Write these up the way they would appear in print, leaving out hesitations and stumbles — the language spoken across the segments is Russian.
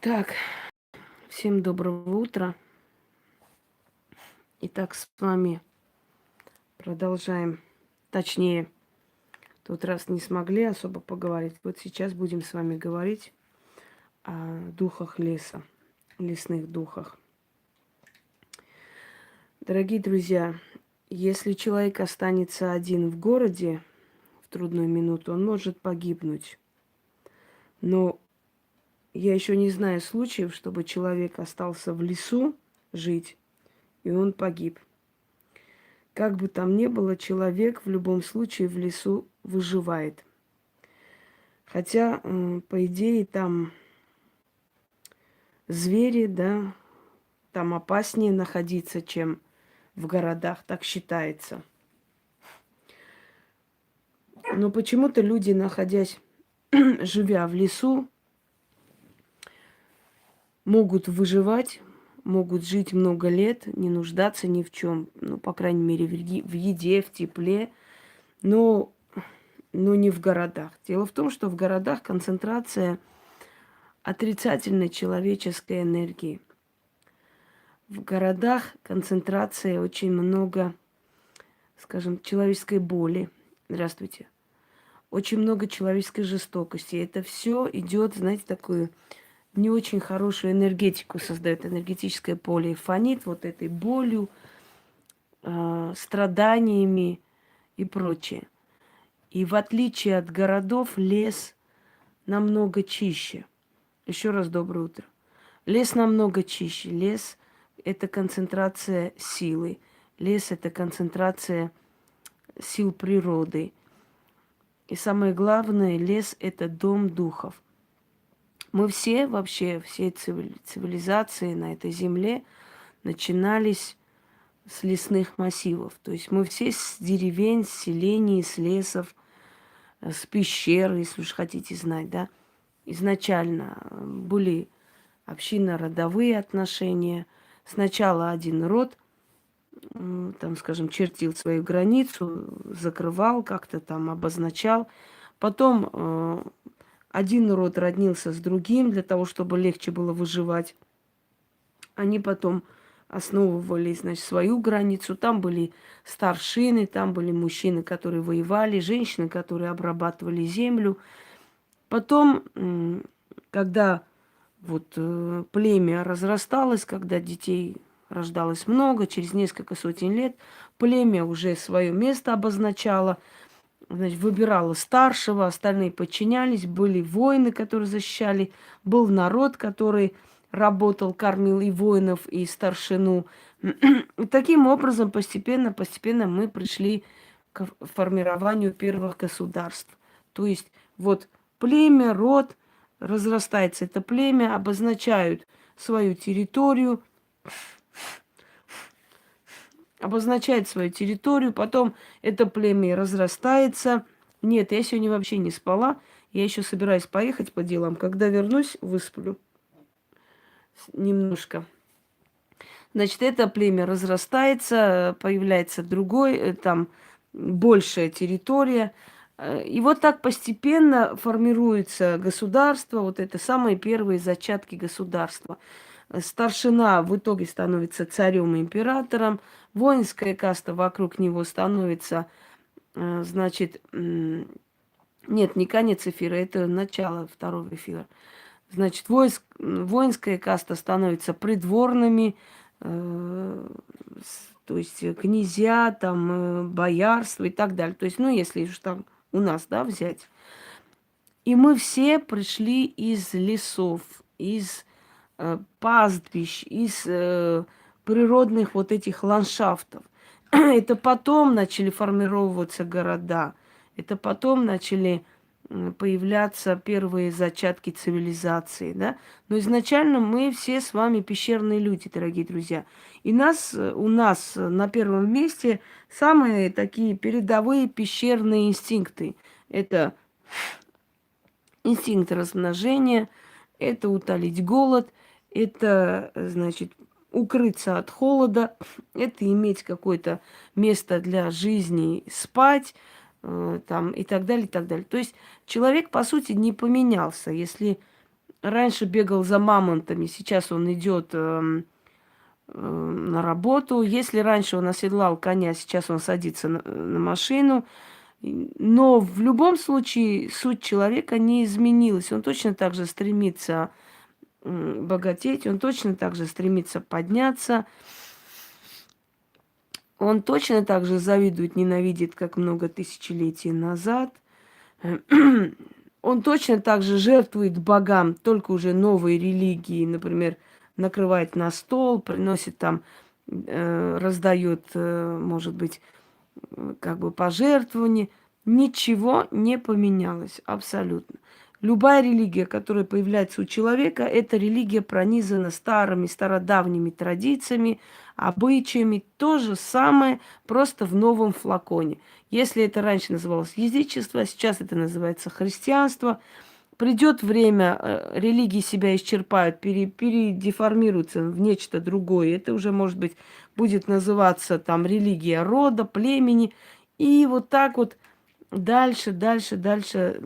Так, всем доброго утра. Итак, с вами продолжаем. Точнее, в тот раз не смогли особо поговорить. Вот сейчас будем с вами говорить о духах леса, лесных духах. Дорогие друзья, если человек останется один в городе в трудную минуту, он может погибнуть. Но я еще не знаю случаев, чтобы человек остался в лесу жить, и он погиб. Как бы там ни было, человек в любом случае в лесу выживает. Хотя, по идее, там звери, да, там опаснее находиться, чем в городах, так считается. Но почему-то люди, находясь, живя в лесу, могут выживать, могут жить много лет, не нуждаться ни в чем. Ну, по крайней мере, в еде, в тепле. Но не в городах. Дело в том, что в городах концентрация отрицательной человеческой энергии. В городах концентрация очень много, скажем, человеческой боли. Здравствуйте. Очень много человеческой жестокости. Это все идет, знаете, такую не очень хорошую энергетику создает, энергетическое поле. И фонит вот этой болью, страданиями и прочее. И в отличие от городов, лес намного чище. Еще раз доброе утро. Лес намного чище. Лес – это концентрация силы. Лес – это концентрация сил природы. И самое главное, лес – это дом духов. Мы все, вообще, все цивилизации на этой земле начинались с лесных массивов. То есть мы все с деревень, с селений, с лесов, с пещер, если уж хотите знать, да. Изначально были общинно-родовые отношения. Сначала один род, там, скажем, чертил свою границу, закрывал, как-то там обозначал. Потом один род роднился с другим для того, чтобы легче было выживать. Они потом основывали, значит, свою границу. Там были старшины, там были мужчины, которые воевали, женщины, которые обрабатывали землю. Потом, когда вот племя разрасталось, когда детей рождалось много, через несколько сотен лет племя уже свое место обозначало, значит, выбирало старшего, остальные подчинялись, были воины, которые защищали, был народ, который работал, кормил и воинов, и старшину. И таким образом постепенно мы пришли к формированию первых государств. То есть вот племя, род, разрастается это племя, обозначают свою территорию, потом это племя разрастается. Нет, я сегодня вообще не спала, я еще собираюсь поехать по делам. Когда вернусь, высплю немножко. Значит, это племя разрастается, появляется другой, там большая территория. И вот так постепенно формируется государство, вот это самые первые зачатки государства. Старшина в итоге становится царем и императором, воинская каста вокруг него становится, значит, нет, не конец эфира, это начало второго эфира. Значит, воинская каста становится придворными, то есть князья, там, боярство и так далее. То есть, ну, если уж там у нас, да, взять. И мы все пришли из лесов, из пастбищ, из природных вот этих ландшафтов. Это потом начали формироваться города, это потом начали появляться первые зачатки цивилизации, да. Но изначально мы все с вами пещерные люди, дорогие друзья. И у нас на первом месте самые такие передовые пещерные инстинкты. Это инстинкт размножения, это утолить голод, это, значит, укрыться от холода, это иметь какое-то место для жизни, спать, там, и так далее, и так далее. То есть человек, по сути, не поменялся. Если раньше бегал за мамонтами, сейчас он идет на работу. Если раньше он оседлал коня, сейчас он садится на машину. Но в любом случае суть человека не изменилась. Он точно так же стремится богатеть, он точно так же стремится подняться. Он точно так же завидует, ненавидит, как много тысячелетий назад. Он точно так же жертвует богам, только уже новой религии, например, накрывает на стол, приносит там, раздает, может быть, как бы пожертвования. Ничего не поменялось абсолютно. Любая религия, которая появляется у человека, эта религия пронизана старыми, стародавними традициями, обычаями. То же самое, просто в новом флаконе. Если это раньше называлось язычество, а сейчас это называется христианство, придет время, религии себя исчерпают, передеформируются в нечто другое. Это уже, может быть, будет называться там религия рода, племени. И вот так вот дальше, дальше, дальше.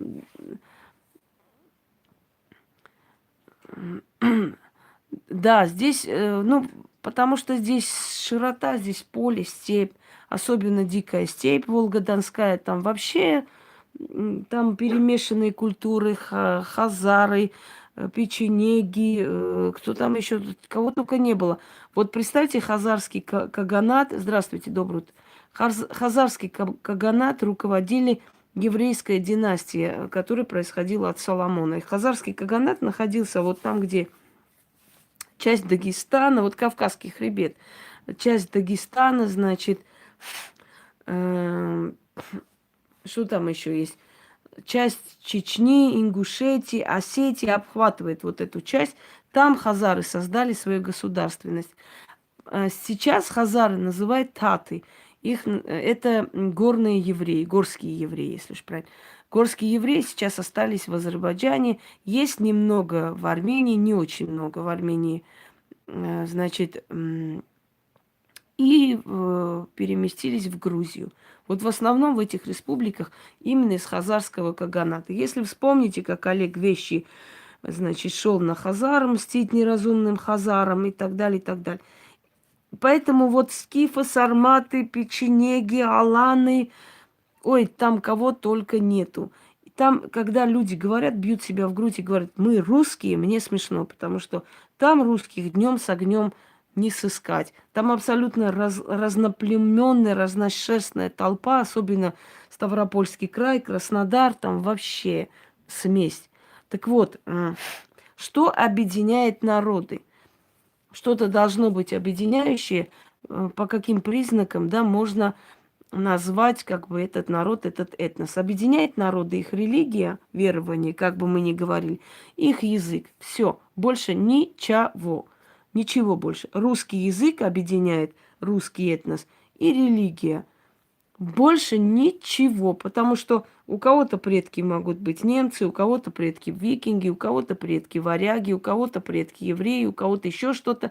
Да, здесь, ну, потому что здесь широта, здесь поле, степь, особенно дикая степь волгодонская, там вообще там перемешанные культуры, хазары, печенеги, кто там еще, кого только не было. Вот представьте, хазарский каганат, здравствуйте, добрый утро. Хазарский каганат руководили еврейская династия, которая происходила от Соломона. И хазарский каганат находился вот там, где часть Дагестана, вот Кавказский хребет, часть Дагестана, значит, что там еще есть? Часть Чечни, Ингушетии, Осетии обхватывает вот эту часть. Там хазары создали свою государственность. Сейчас хазары называют таты. Их, это горные евреи, горские евреи, если уж правильно. Горские евреи сейчас остались в Азербайджане. Есть немного в Армении, не очень много в Армении. Значит, и переместились в Грузию. Вот в основном в этих республиках именно из хазарского каганата. Если вспомните, как Олег Вещий, значит, шел на хазар мстить неразумным хазарам и так далее, и так далее. Поэтому вот скифы, сарматы, печенеги, аланы, ой, там кого только нету. Там, когда люди говорят, бьют себя в грудь и говорят, мы русские, мне смешно, потому что там русских днем с огнем не сыскать. Там абсолютно разноплеменная, разношерстная толпа, особенно Ставропольский край, Краснодар, там вообще смесь. Так вот, что объединяет народы? Что-то должно быть объединяющее, по каким признакам, да, можно назвать как бы этот народ, этот этнос. Объединяет народы их религия, верование, как бы мы ни говорили, их язык. Все, больше ничего. Ничего больше. Русский язык объединяет русский этнос и религия. Больше ничего, потому что у кого-то предки могут быть немцы, у кого-то предки викинги, у кого-то предки варяги, у кого-то предки евреи, у кого-то еще что-то.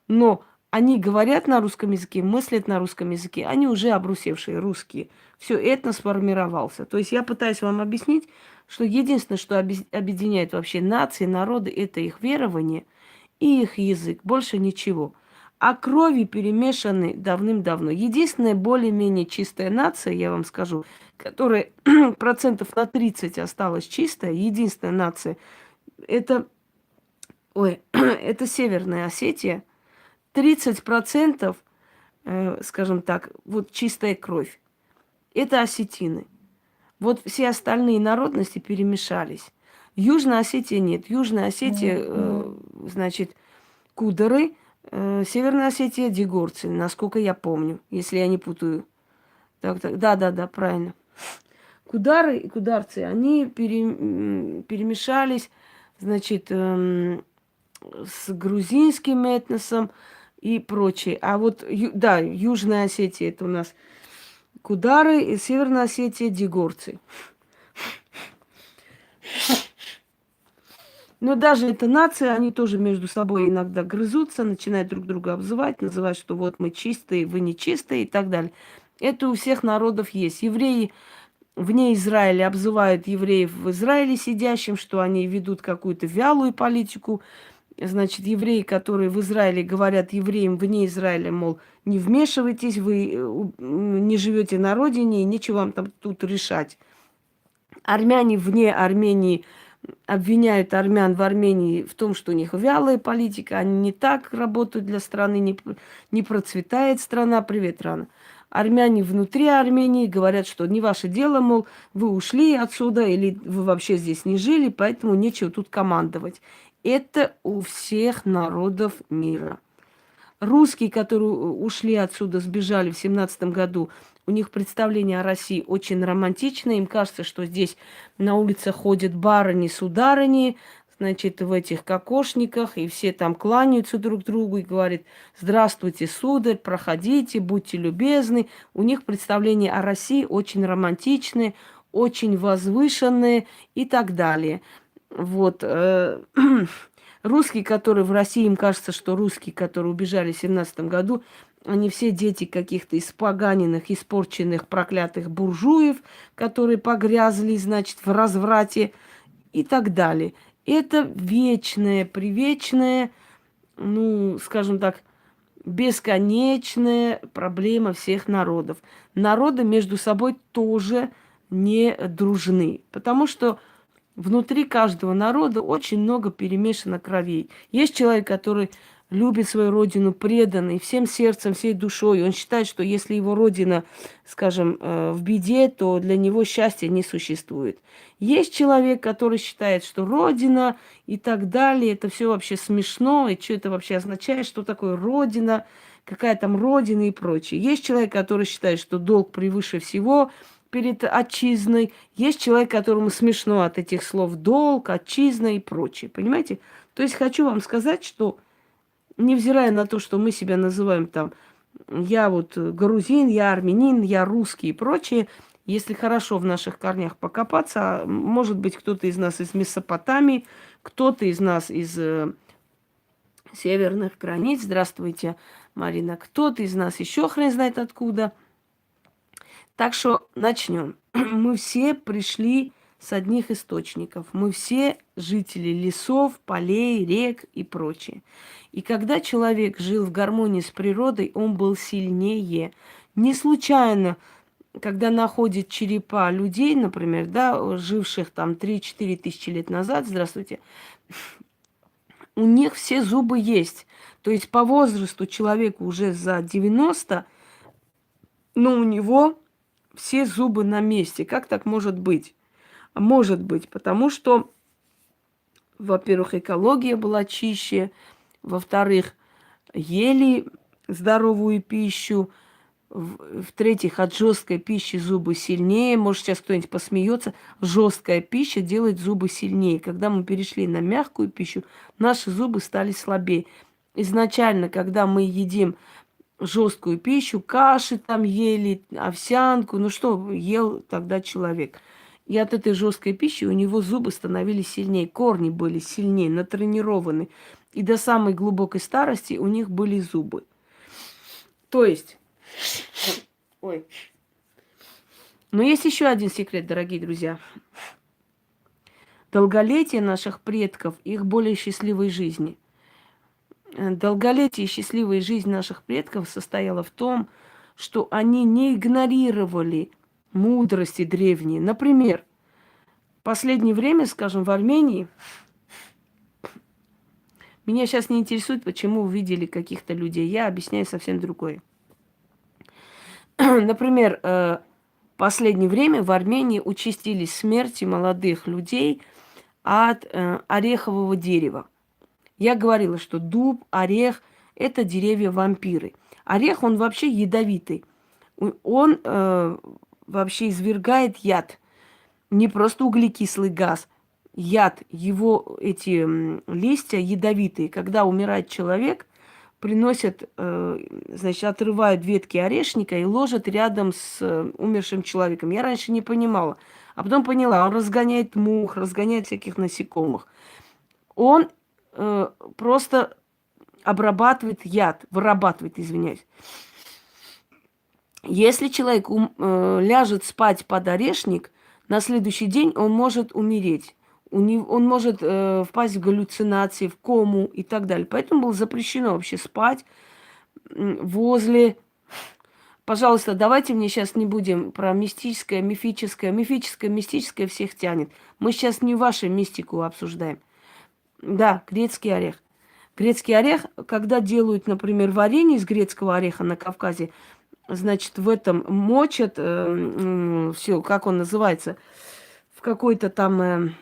Но они говорят на русском языке, мыслят на русском языке, они уже обрусевшие русские. Все, этнос сформировался. То есть я пытаюсь вам объяснить, что единственное, что объединяет вообще нации, народы, это их верование и их язык. Больше ничего. А крови перемешаны давным-давно. Единственная более-менее чистая нация, я вам скажу, которая процентов на 30 осталась чистая, единственная нация, это, это Северная Осетия. 30%, скажем так, вот чистая кровь. Это осетины. Вот все остальные народности перемешались. Южная Осетия нет. Южная Осетия, значит, кудары, Северная Осетия дегорцы, насколько я помню, если я не путаю. Так, да, правильно. Кудары и кударцы, они перемешались, значит, с грузинским этносом и прочее. А вот, да, Южная Осетия, это у нас кудары, и Северная Осетия дегорцы. Но даже эта нация, они тоже между собой иногда грызутся, начинают друг друга обзывать, называть, что вот мы чистые, вы не чистые и так далее. Это у всех народов есть. Евреи вне Израиля обзывают евреев в Израиле сидящим, что они ведут какую-то вялую политику. Значит, евреи, которые в Израиле говорят евреям вне Израиля, мол, не вмешивайтесь, вы не живете на родине, и нечего вам там тут решать. Армяне вне Армении обвиняют армян в Армении в том, что у них вялая политика, они не так работают для страны, не процветает страна, привет, рано. Армяне внутри Армении говорят, что не ваше дело, мол, вы ушли отсюда или вы вообще здесь не жили, поэтому нечего тут командовать. Это у всех народов мира. Русские, которые ушли отсюда, сбежали в 17 году, у них представление о России очень романтичное. Им кажется, что здесь на улице ходят барыни, сударыни, значит, в этих кокошниках, и все там кланяются друг другу и говорят: здравствуйте, сударь, проходите, будьте любезны. У них представление о России очень романтичное, очень возвышенное и так далее. Вот. Русские, которые в России, им кажется, что русские, которые убежали в 17 году, они все дети каких-то испоганенных, испорченных, проклятых буржуев, которые погрязли, значит, в разврате и так далее. Это вечная, привечная, ну, скажем так, бесконечная проблема всех народов. Народы между собой тоже не дружны, потому что внутри каждого народа очень много перемешано кровей. Есть человек, который любит свою родину, преданный всем сердцем, всей душой. Он считает, что если его родина, скажем, в беде, то для него счастья не существует. Есть человек, который считает, что родина и так далее, это все вообще смешно, и что это вообще означает, что такое родина, какая там родина и прочее. Есть человек, который считает, что долг превыше всего перед отчизной. Есть человек, которому смешно от этих слов долг, отчизна и прочее. Понимаете? То есть хочу вам сказать, что невзирая на то, что мы себя называем там, я вот грузин, я армянин, я русский и прочее, если хорошо в наших корнях покопаться, может быть, кто-то из нас из Месопотамии, кто-то из нас из северных границ, здравствуйте, Марина, кто-то из нас еще хрен знает откуда. Так что начнем. Мы все пришли с одних источников. Мы все жители лесов, полей, рек и прочее. И когда человек жил в гармонии с природой, он был сильнее. Не случайно, когда находят черепа людей, например, да, живших там 3-4 тысячи лет назад, здравствуйте, у них все зубы есть. То есть по возрасту человеку уже за 90, но у него все зубы на месте. Как так может быть? Может быть, потому что, во-первых, экология была чище, во-вторых, ели здоровую пищу, в-третьих, от жесткой пищи зубы сильнее. Может, сейчас кто-нибудь посмеется. Жесткая пища делает зубы сильнее. Когда мы перешли на мягкую пищу, наши зубы стали слабее. Изначально, когда мы едим жесткую пищу, каши там ели, овсянку, ну что ел тогда человек? И от этой жесткой пищи у него зубы становились сильнее, корни были сильнее, натренированы. И до самой глубокой старости у них были зубы. То есть, ой. Но есть еще один секрет, дорогие друзья. Долголетие наших предков, их более счастливой жизни. Долголетие и счастливая жизнь наших предков состояла в том, что они не игнорировали мудрости древние. Например, в последнее время, скажем, в Армении, меня сейчас не интересует, почему увидели каких-то людей. Я объясняю совсем другое. Например, в последнее время в Армении участились смерти молодых людей от орехового дерева. Я говорила, что дуб, орех – это деревья-вампиры. Орех, он вообще ядовитый. Он вообще извергает яд. Не просто углекислый газ. Яд, его эти листья ядовитые. Когда умирает человек, приносят, значит, отрывают ветки орешника и ложат рядом с умершим человеком. Я раньше не понимала. А потом поняла, он разгоняет мух, разгоняет всяких насекомых. Он просто обрабатывает яд, вырабатывает, извиняюсь. Если человек ляжет спать под орешник, на следующий день он может умереть. Он может впасть в галлюцинации, в кому и так далее. Поэтому было запрещено вообще спать возле... Пожалуйста, давайте мне сейчас не будем про мистическое, мифическое. Мифическое, мистическое всех тянет. Мы сейчас не вашу мистику обсуждаем. Да, грецкий орех. Грецкий орех, когда делают, например, варенье из грецкого ореха на Кавказе, значит, в этом мочат, все, как он называется, в какой-то там,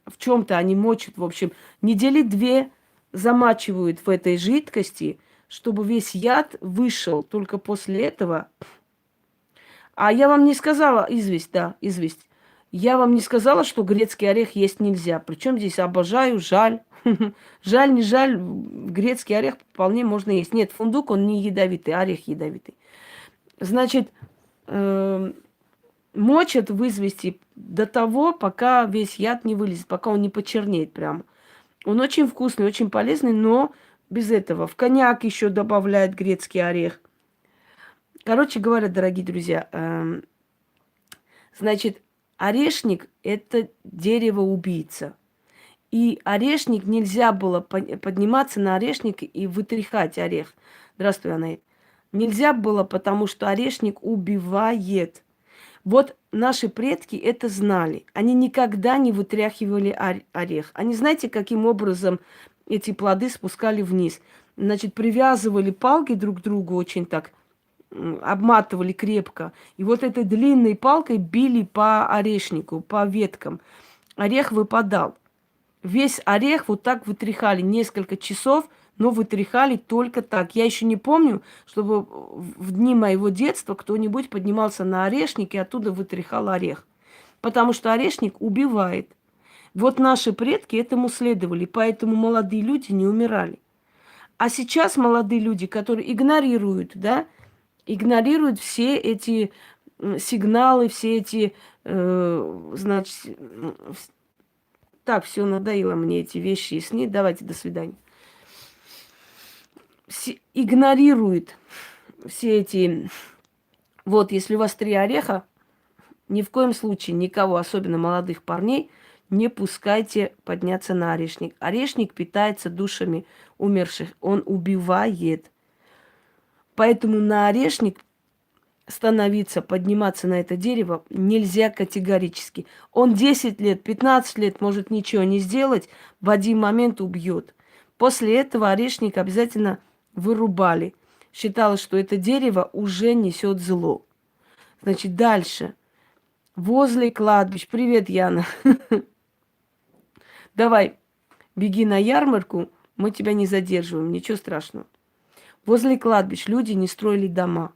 в чем-то они мочат, в общем, недели две замачивают в этой жидкости, чтобы весь яд вышел. Только после этого. А я вам не сказала, известь, да, известь. Я вам не сказала, что грецкий орех есть нельзя. Причем здесь обожаю, жаль. Жаль, не жаль, грецкий орех вполне можно есть. Нет, фундук, он не ядовитый, орех ядовитый. Значит, мочат в извести до того, пока весь яд не вылезет, пока он не почернеет прямо. Он очень вкусный, очень полезный, но без этого. В коньяк еще добавляют грецкий орех. Короче говоря, дорогие друзья, значит, орешник – это дерево-убийца. И орешник нельзя было подниматься на орешник и вытряхать орех. Здравствуй, Анаит. Нельзя было, потому что орешник убивает. Вот наши предки это знали. Они никогда не вытряхивали орех. Они, знаете, каким образом эти плоды спускали вниз? Значит, привязывали палки друг к другу очень так, обматывали крепко. И вот этой длинной палкой били по орешнику, по веткам. Орех выпадал. Весь орех вот так вытряхали несколько часов, но вытряхали только так. Я еще не помню, чтобы в дни моего детства кто-нибудь поднимался на орешник и оттуда вытряхал орех. Потому что орешник убивает. Вот наши предки этому следовали, поэтому молодые люди не умирали. А сейчас молодые люди, которые игнорируют, да, игнорируют все эти сигналы, все эти, значит, так, все надоело мне эти вещи и сны. Давайте, до свидания. Игнорирует все эти... Вот, если у вас 3 ореха, ни в коем случае никого, особенно молодых парней, не пускайте подняться на орешник. Орешник питается душами умерших. Он убивает. Поэтому на орешник становиться, подниматься на это дерево нельзя категорически. Он 10 лет, 15 лет может ничего не сделать, в один момент убьет. После этого орешник обязательно вырубали. Считалось, что это дерево уже несет зло. Значит, дальше. Возле кладбищ. Привет, Яна. Давай, беги на ярмарку, мы тебя не задерживаем, ничего страшного. Возле кладбищ люди не строили дома.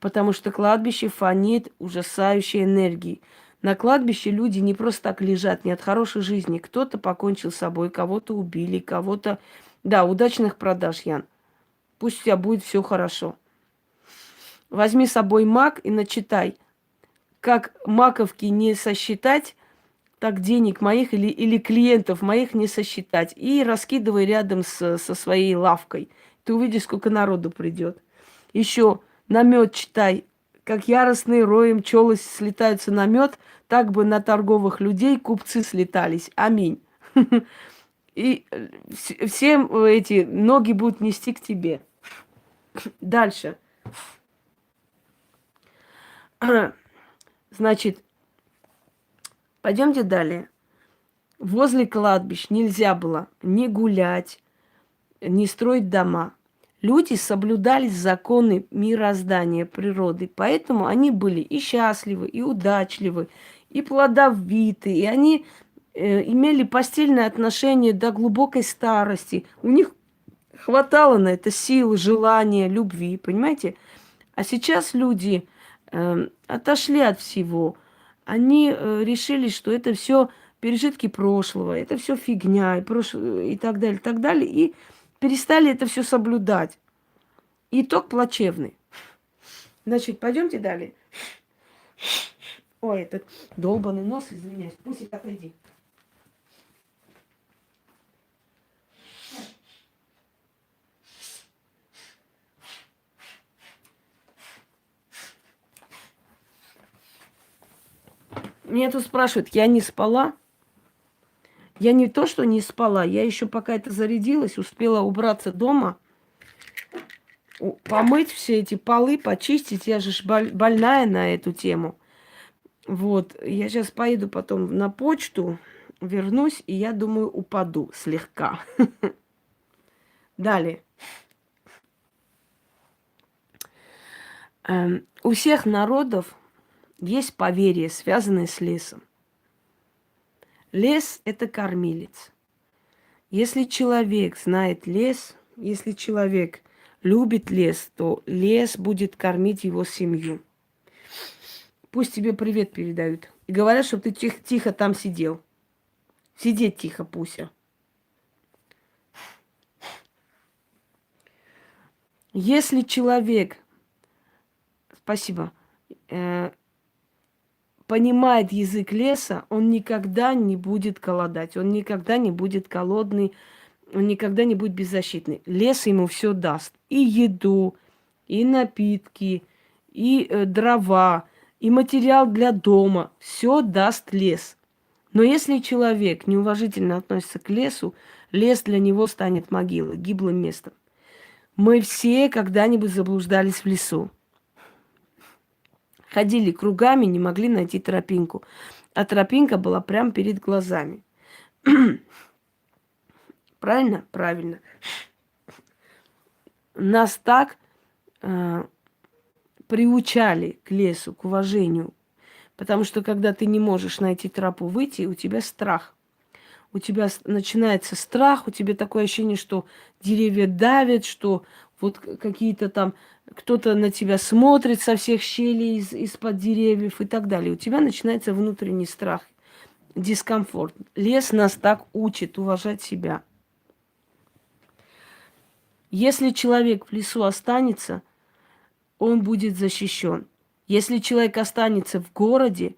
Потому что кладбище фонит ужасающей энергией. На кладбище люди не просто так лежат, не от хорошей жизни. Кто-то покончил с собой, кого-то убили, кого-то... Да, удачных продаж, Ян. Пусть у тебя будет все хорошо. Возьми с собой мак и начитай. Как маковки не сосчитать, так денег моих или клиентов моих не сосчитать. И раскидывай рядом со своей лавкой. Ты увидишь, сколько народу придет. Еще... На мед читай, как яростные роем пчелы слетаются на мед, так бы на торговых людей купцы слетались. Аминь. И всем эти ноги будут нести к тебе. Дальше. Значит, пойдемте далее. Возле кладбищ нельзя было ни гулять, ни строить дома. Люди соблюдали законы мироздания, природы, поэтому они были и счастливы, и удачливы, и плодовиты, и они имели постельное отношение до глубокой старости. У них хватало на это силы, желания, любви, понимаете? А сейчас люди отошли от всего. Они решили, что это все пережитки прошлого, это все фигня и так далее, так далее. И перестали это все соблюдать. Итог плачевный. Значит, пойдемте далее. Ой, этот долбанный нос, извиняюсь. Пусть отойди. Меня тут спрашивают, я не спала? Я не то, что не спала, я еще пока это зарядилась, успела убраться дома, помыть все эти полы, почистить. Я же больная на эту тему. Вот, я сейчас поеду потом на почту, вернусь, и я думаю, упаду слегка. Далее. У всех народов есть поверья, связанные с лесом. Лес – это кормилец. Если человек знает лес, если человек любит лес, то лес будет кормить его семью. Пусть тебе привет передают. И говорят, чтобы ты тихо там сидел. Сидеть тихо, Пуся. Если человек, спасибо, понимает язык леса, он никогда не будет голодать, он никогда не будет голодный, он никогда не будет беззащитный. Лес ему все даст. И еду, и напитки, и дрова, и материал для дома. Все даст лес. Но если человек неуважительно относится к лесу, лес для него станет могилой, гиблым местом. Мы все когда-нибудь заблуждались в лесу. Ходили кругами, не могли найти тропинку. А тропинка была прямо перед глазами. Правильно? Правильно. Нас так приучали к лесу, к уважению. Потому что когда ты не можешь найти тропу выйти, у тебя страх. У тебя начинается страх, у тебя такое ощущение, что деревья давят, что вот какие-то там, кто-то на тебя смотрит со всех щелей из-под деревьев и так далее. У тебя начинается внутренний страх, дискомфорт. Лес нас так учит уважать себя. Если человек в лесу останется, он будет защищен. Если человек останется в городе,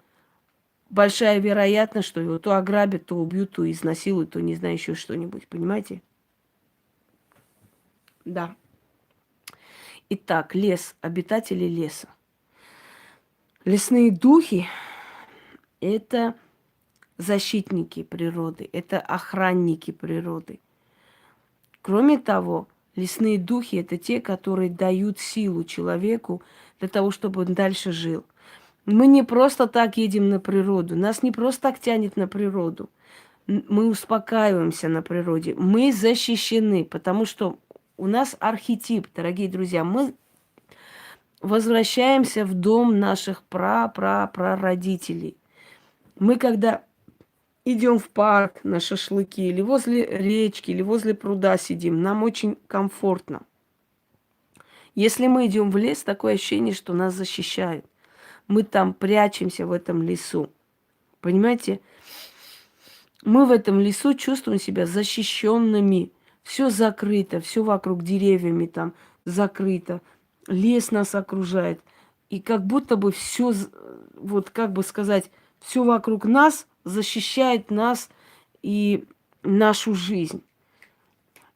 большая вероятность, что его то ограбят, то убьют, то изнасилуют, то не знаю, еще что-нибудь. Понимаете? Да. Итак, лес, обитатели леса. Лесные духи – это защитники природы, это охранники природы. Кроме того, лесные духи – это те, которые дают силу человеку для того, чтобы он дальше жил. Мы не просто так едем на природу, нас не просто так тянет на природу. Мы успокаиваемся на природе, мы защищены, потому что у нас архетип, дорогие друзья. Мы возвращаемся в дом наших прародителей. Мы когда идем в парк на шашлыки, или возле речки, или возле пруда сидим, нам очень комфортно. Если мы идем в лес, такое ощущение, что нас защищают. Мы там прячемся в этом лесу. Понимаете? Мы в этом лесу чувствуем себя защищенными. Все закрыто, все вокруг деревьями там закрыто. Лес нас окружает. И как будто бы все, вот как бы сказать, все вокруг нас защищает нас и нашу жизнь.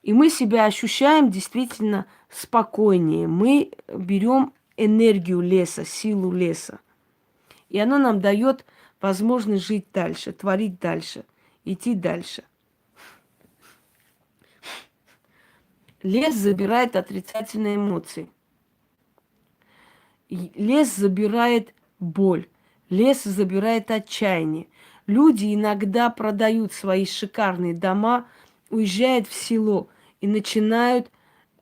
И мы себя ощущаем действительно спокойнее. Мы берем энергию леса, силу леса. И оно нам дает возможность жить дальше, творить дальше, идти дальше. Лес забирает отрицательные эмоции. Лес забирает боль. Лес забирает отчаяние. Люди иногда продают свои шикарные дома, уезжают в село и начинают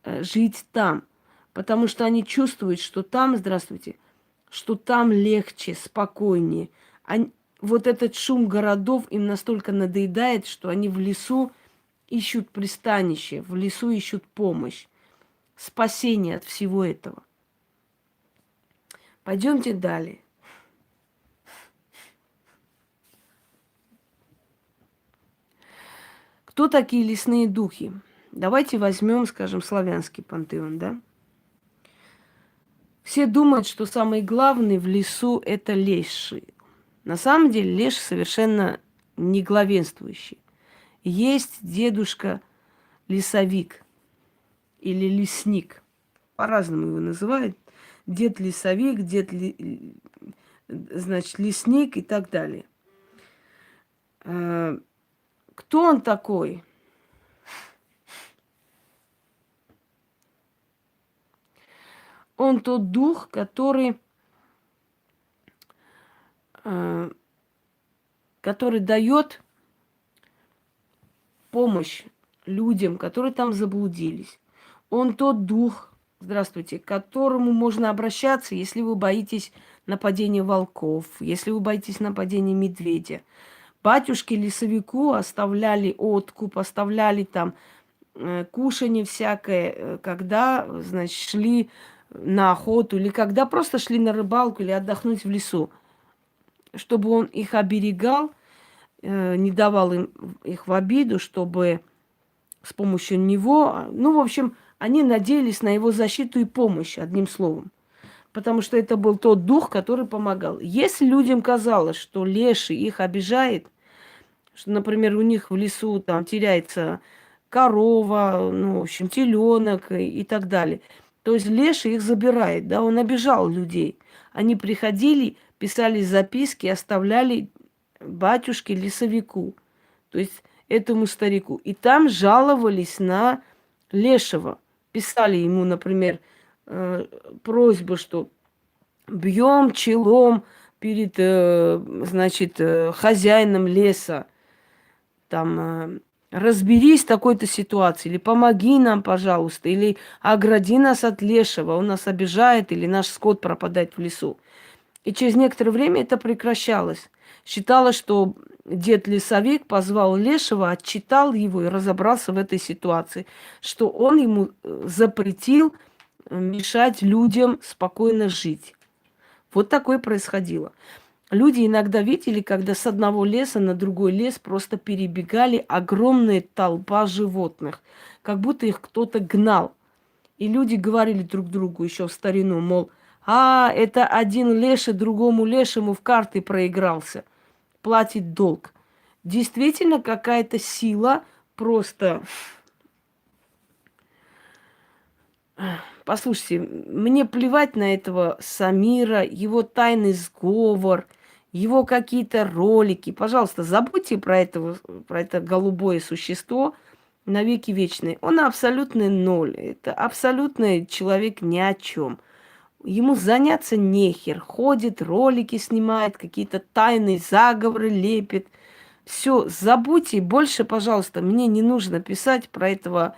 жить там. Потому что они чувствуют, что там, здравствуйте, что там легче, спокойнее. Вот этот шум городов им настолько надоедает, что они в лесу ищут пристанище, в лесу ищут помощь, спасение от всего этого. Пойдемте далее. Кто такие лесные духи? Давайте возьмем, скажем, славянский пантеон, да? Все думают, что самый главный в лесу – это леший. На самом деле леший совершенно не главенствующий. Есть дедушка лесовик или лесник. По-разному его называют. Дед лесовик, значит, лесник и так далее. Кто он такой? Он тот дух, который дает помощь людям, которые там заблудились. Он тот дух, здравствуйте, к которому можно обращаться, если вы боитесь нападения волков, если вы боитесь нападения медведя. Батюшке лесовику оставляли откуп, оставляли там кушанье всякое, когда, значит, шли на охоту, или когда просто шли на рыбалку или отдохнуть в лесу, чтобы он их оберегал, не давал им их в обиду, чтобы с помощью него, ну, в общем, они надеялись на его защиту и помощь, одним словом. Потому что это был тот дух, который помогал. Если людям казалось, что леший их обижает, что, например, у них в лесу там теряется корова, ну, в общем, теленок и так далее, то есть леший их забирает, да, он обижал людей. Они приходили, писали записки, оставляли батюшке лесовику, то есть этому старику. И там жаловались на лешего. Писали ему, например, просьбу, что бьем челом перед, значит, хозяином леса, там, разберись в такой-то ситуации, или помоги нам, пожалуйста, или огради нас от лешего, он нас обижает, или наш скот пропадает в лесу. И через некоторое время это прекращалось. Считалось, что дед-лесовик позвал лешего, отчитал его и разобрался в этой ситуации, что он ему запретил мешать людям спокойно жить. Вот такое происходило. Люди иногда видели, когда с одного леса на другой лес просто перебегали огромная толпа животных, как будто их кто-то гнал. И люди говорили друг другу еще в старину, мол, это один леший другому лешему в карты проигрался, платит долг. Действительно, какая-то сила просто... Послушайте, мне плевать на этого Самира, его тайный сговор, его какие-то ролики. Пожалуйста, забудьте про это голубое существо навеки вечные. Он абсолютный ноль. Это абсолютный человек ни о чем. Ему заняться нехер. Ходит, ролики снимает, какие-то тайные заговоры лепит. Все, забудьте. Больше, пожалуйста, мне не нужно писать про этого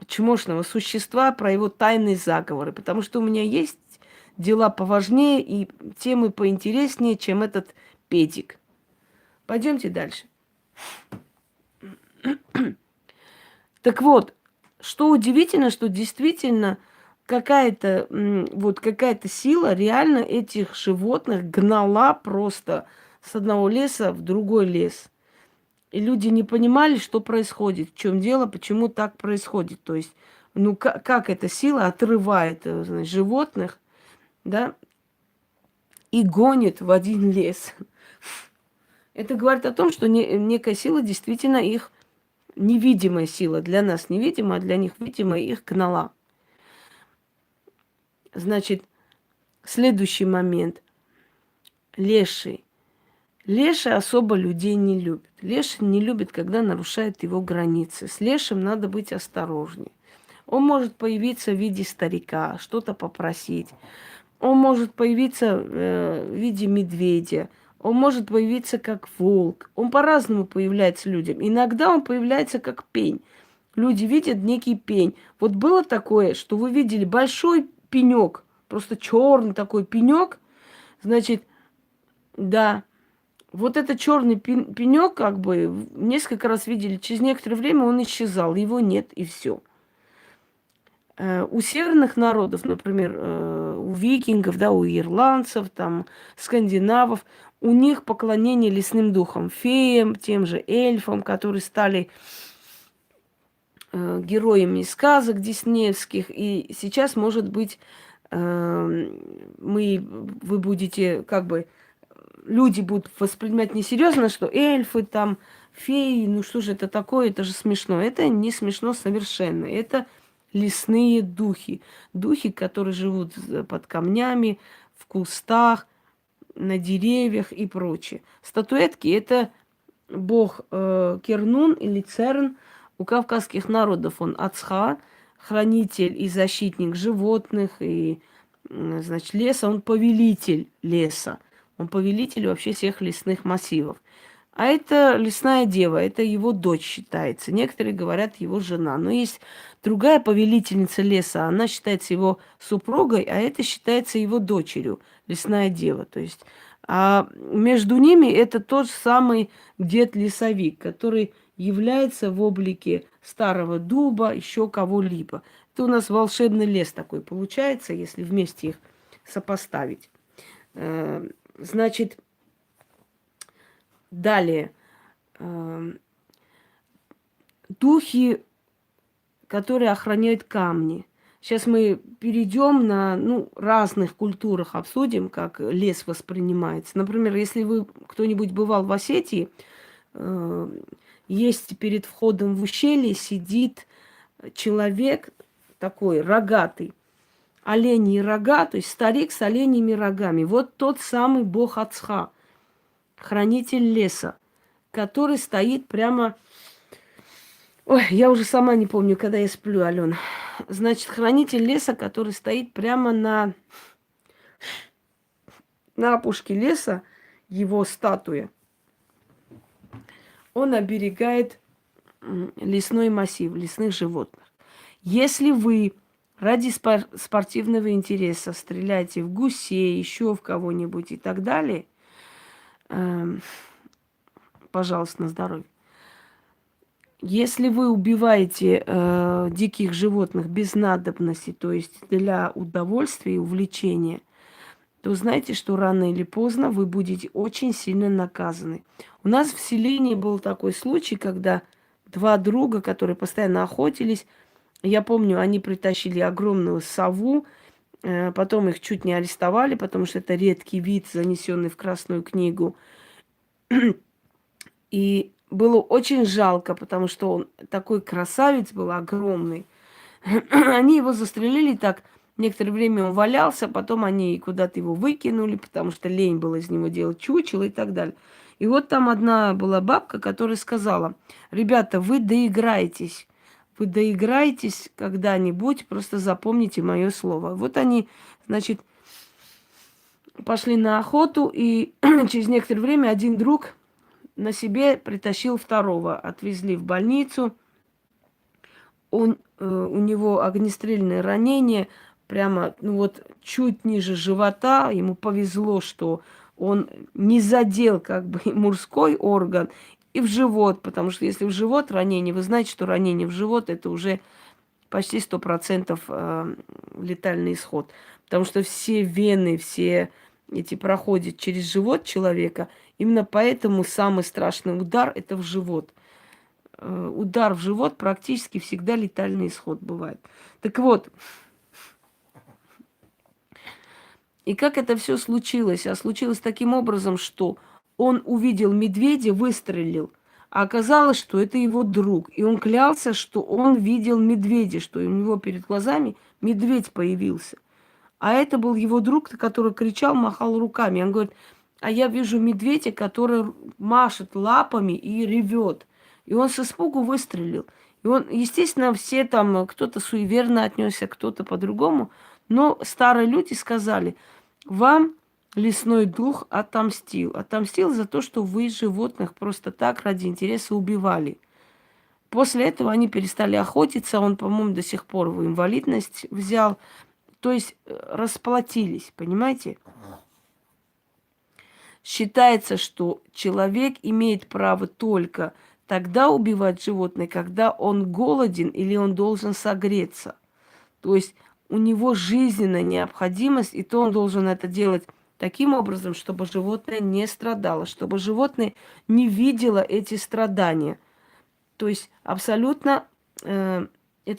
чмошного существа, про его тайные заговоры. Потому что у меня есть дела поважнее и темы поинтереснее, чем этот педик. Пойдемте дальше. Так вот, что удивительно, что действительно какая-то сила реально этих животных гнала просто с одного леса в другой лес. И люди не понимали, что происходит, в чем дело, почему так происходит. То есть, ну как эта сила отрывает, значит, животных, да, и гонит в один лес. Это говорит о том, что некая сила действительно их, невидимая сила, для нас невидимая, а для них видимая, их гнала. Значит, следующий момент. Леший. Леший особо людей не любит. Леший не любит, когда нарушают его границы. С лешим надо быть осторожнее. Он может появиться в виде старика, что-то попросить. Он может появиться в виде медведя. Он может появиться как волк. Он по-разному появляется людям. Иногда он появляется как пень. Люди видят некий пень. Вот было такое, что вы видели большой пенек, просто черный такой пенек, значит, да, вот этот черный пенек, как бы, несколько раз видели, через некоторое время он исчезал, его нет, и все. У северных народов, например, у викингов, да, у ирландцев, там, скандинавов, у них поклонение лесным духам, феям, тем же эльфам, которые стали героями сказок диснеевских. И сейчас, может быть, вы будете, как бы, люди будут воспринимать несерьезно, что эльфы там, феи, ну что же это такое, это же смешно. Это не смешно совершенно. Это лесные духи. Духи, которые живут под камнями, в кустах, на деревьях и прочее. Статуэтки – это бог Кернун или Церн у кавказских народов. Он Ацха, хранитель и защитник животных и, значит, леса. Он повелитель леса. Он повелитель вообще всех лесных массивов. А это лесная дева, это его дочь считается. Некоторые говорят, его жена. Но есть другая повелительница леса, она считается его супругой, а это считается его дочерью, лесная дева. То есть, а между ними это тот же самый дед-лесовик, который является в облике старого дуба, еще кого-либо. Это у нас волшебный лес такой получается, если вместе их сопоставить. Значит, далее. Духи, которые охраняют камни. Сейчас мы перейдем на разных культурах, обсудим, как лес воспринимается. Например, если вы кто-нибудь бывал в Осетии, есть перед входом в ущелье сидит человек такой рогатый, оленьи рога, то есть старик с оленьими рогами. Вот тот самый бог Ацха, хранитель леса, который стоит прямо... Ой, я уже сама не помню, когда я сплю, Алена. Значит, хранитель леса, который стоит прямо на опушке леса, его статуя, он оберегает лесной массив, лесных животных. Если вы ради спортивного интереса стреляете в гусей, еще в кого-нибудь и так далее, пожалуйста, на здоровье. Если вы убиваете диких животных без надобности, то есть для удовольствия и увлечения, то знаете, что рано или поздно вы будете очень сильно наказаны. У нас в селении был такой случай, когда два друга, которые постоянно охотились, я помню, они притащили огромную сову, потом их чуть не арестовали, потому что это редкий вид, занесенный в Красную книгу. И было очень жалко, потому что он такой красавец был, огромный. Они его застрелили так. Некоторое время он валялся, потом они куда-то его выкинули, потому что лень было из него делать чучело и так далее. И вот там одна была бабка, которая сказала: ребята, вы доиграетесь когда-нибудь, просто запомните мое слово. Вот они, значит, пошли на охоту, и через некоторое время один друг на себе притащил второго. Отвезли в больницу. У него огнестрельное ранение, прямо чуть ниже живота. Ему повезло, что он не задел мужской орган и в живот, потому что если в живот ранение, вы знаете, что ранение в живот это уже почти 100% летальный исход, потому что все вены, все эти проходят через живот человека. Именно поэтому самый страшный удар это в живот. Удар в живот практически всегда летальный исход бывает. Так вот, и как это все случилось? А случилось таким образом, что он увидел медведя, выстрелил, а оказалось, что это его друг. И он клялся, что он видел медведя, что у него перед глазами медведь появился. А это был его друг, который кричал, махал руками. Он говорит: а я вижу медведя, который машет лапами и ревет. И он с испугу выстрелил. И он, естественно, все там, кто-то суеверно отнесся, кто-то по-другому. Но старые люди сказали: вам лесной дух отомстил. Отомстил за то, что вы животных просто так ради интереса убивали. После этого они перестали охотиться. Он, по-моему, до сих пор в инвалидность взял. То есть расплатились, понимаете? Считается, что человек имеет право только тогда убивать животное, когда он голоден или он должен согреться. То есть у него жизненная необходимость, и то он должен это делать таким образом, чтобы животное не страдало, чтобы животное не видело эти страдания. То есть абсолютно это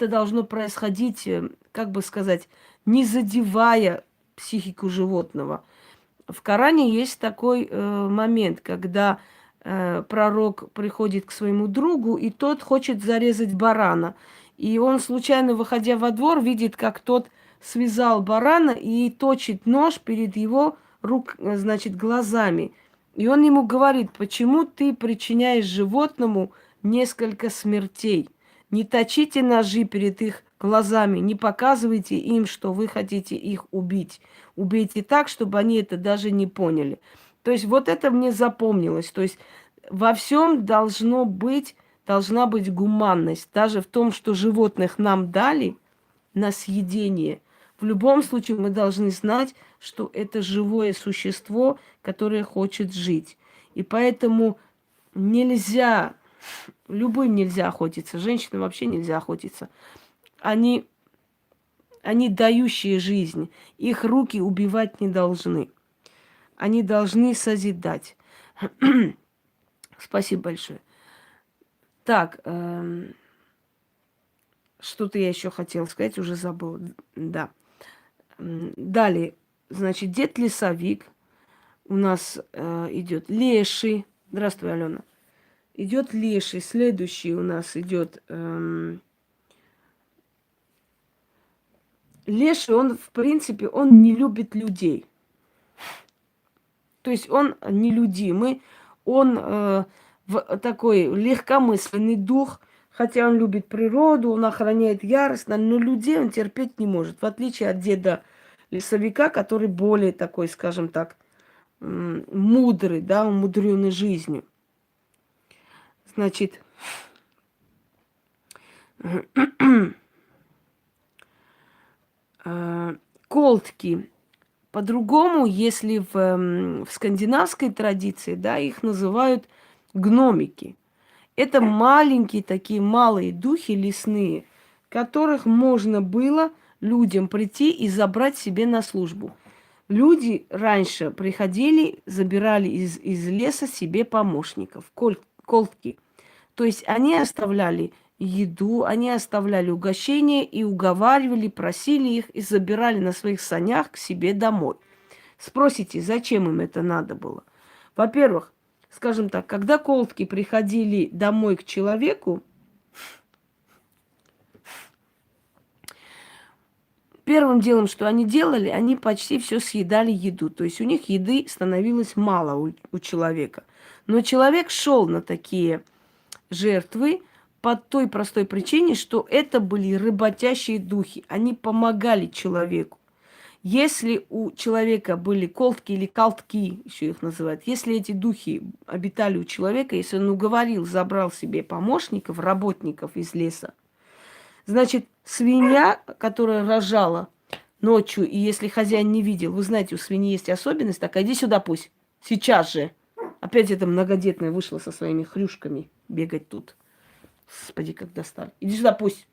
должно происходить, как бы сказать, не задевая психику животного. В Коране есть такой момент, когда пророк приходит к своему другу, и тот хочет зарезать барана. И он, случайно выходя во двор, видит, как тот связал барана и точит нож перед его значит, глазами. И он ему говорит, почему ты причиняешь животному несколько смертей? Не точите ножи перед их глазами, не показывайте им, что вы хотите их убить. Убейте так, чтобы они это даже не поняли. То есть вот это мне запомнилось. То есть во всем должна быть гуманность. Даже в том, что животных нам дали на съедение. В любом случае мы должны знать, что это живое существо, которое хочет жить. И поэтому нельзя, любым нельзя охотиться, женщинам вообще нельзя охотиться. Они дающие жизнь. Их руки убивать не должны. Они должны созидать. Спасибо большое. Так, что-то я еще хотела сказать, уже забыла. Да. Далее, значит, дед лесовик. У нас идет леший. Здравствуй, Алена. Идет леший. Следующий у нас идет леший. Он, в принципе, он не любит людей. То есть он нелюдимый. Он такой легкомысленный дух. Хотя он любит природу, он охраняет яростно, но людей он терпеть не может. В отличие от деда лесовика, который более такой, скажем так, мудрый, да, умудренный жизнью. Значит, колтки. По-другому, если в скандинавской традиции, да, их называют гномики. Это маленькие такие малые духи лесные, которых можно было людям прийти и забрать себе на службу. Люди раньше приходили, забирали из леса себе помощников, колтки. То есть они оставляли еду, они оставляли угощения и уговаривали, просили их и забирали на своих санях к себе домой. Спросите, зачем им это надо было? Во-первых, скажем так, когда колтки приходили домой к человеку, первым делом, что они делали, они почти все съедали еду. То есть у них еды становилось мало у человека. Но человек шел на такие жертвы по той простой причине, что это были работящие духи. Они помогали человеку. Если у человека были колтки или колтки, еще их называют, если эти духи обитали у человека, если он уговорил, забрал себе помощников, работников из леса, значит, свинья, которая рожала ночью, и если хозяин не видел, вы знаете, у свиньи есть особенность, так, иди сюда пусть, сейчас же. Опять эта многодетная вышла со своими хрюшками бегать тут. Господи, как достали. Иди сюда пусть.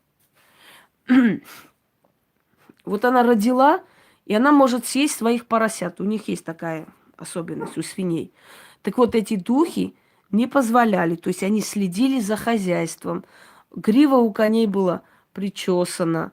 Вот она родила, и она может съесть своих поросят. У них есть такая особенность у свиней. Так вот, эти духи не позволяли. То есть они следили за хозяйством. Грива у коней была причесана.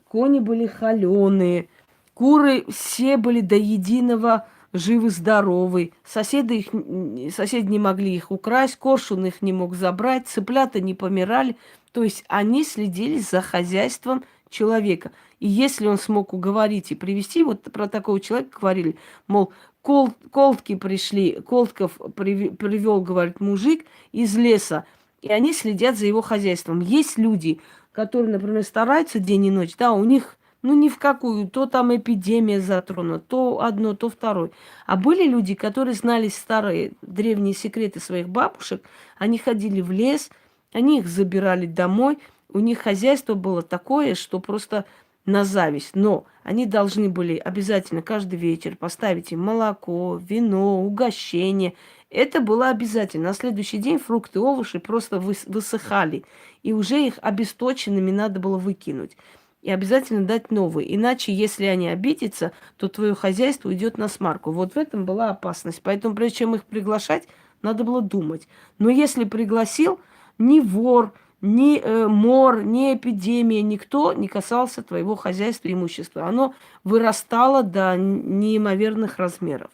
Кони были холеные. Куры все были до единого живы-здоровы. Соседи не могли их украсть. Коршун их не мог забрать. Цыплята не помирали. То есть они следили за хозяйством человека. И если он смог уговорить и привести, вот про такого человека говорили, мол, колтки пришли, колтков привел, говорит, мужик из леса, и они следят за его хозяйством. Есть люди, которые, например, стараются день и ночь, да, у них, ну, ни в какую, то там эпидемия затронула, то одно, то второе. А были люди, которые знали старые древние секреты своих бабушек, они ходили в лес, они их забирали домой, у них хозяйство было такое, что просто на зависть. Но они должны были обязательно каждый вечер поставить им молоко, вино, угощение. Это было обязательно. На следующий день фрукты, овощи просто высыхали. И уже их обесточенными надо было выкинуть. И обязательно дать новые. Иначе, если они обидятся, то твое хозяйство уйдет на смарку. Вот в этом была опасность. Поэтому, прежде чем их приглашать, надо было думать. Но если пригласил, ни вор, ни мор, ни эпидемия, никто не касался твоего хозяйства и имущества. Оно вырастало до неимоверных размеров.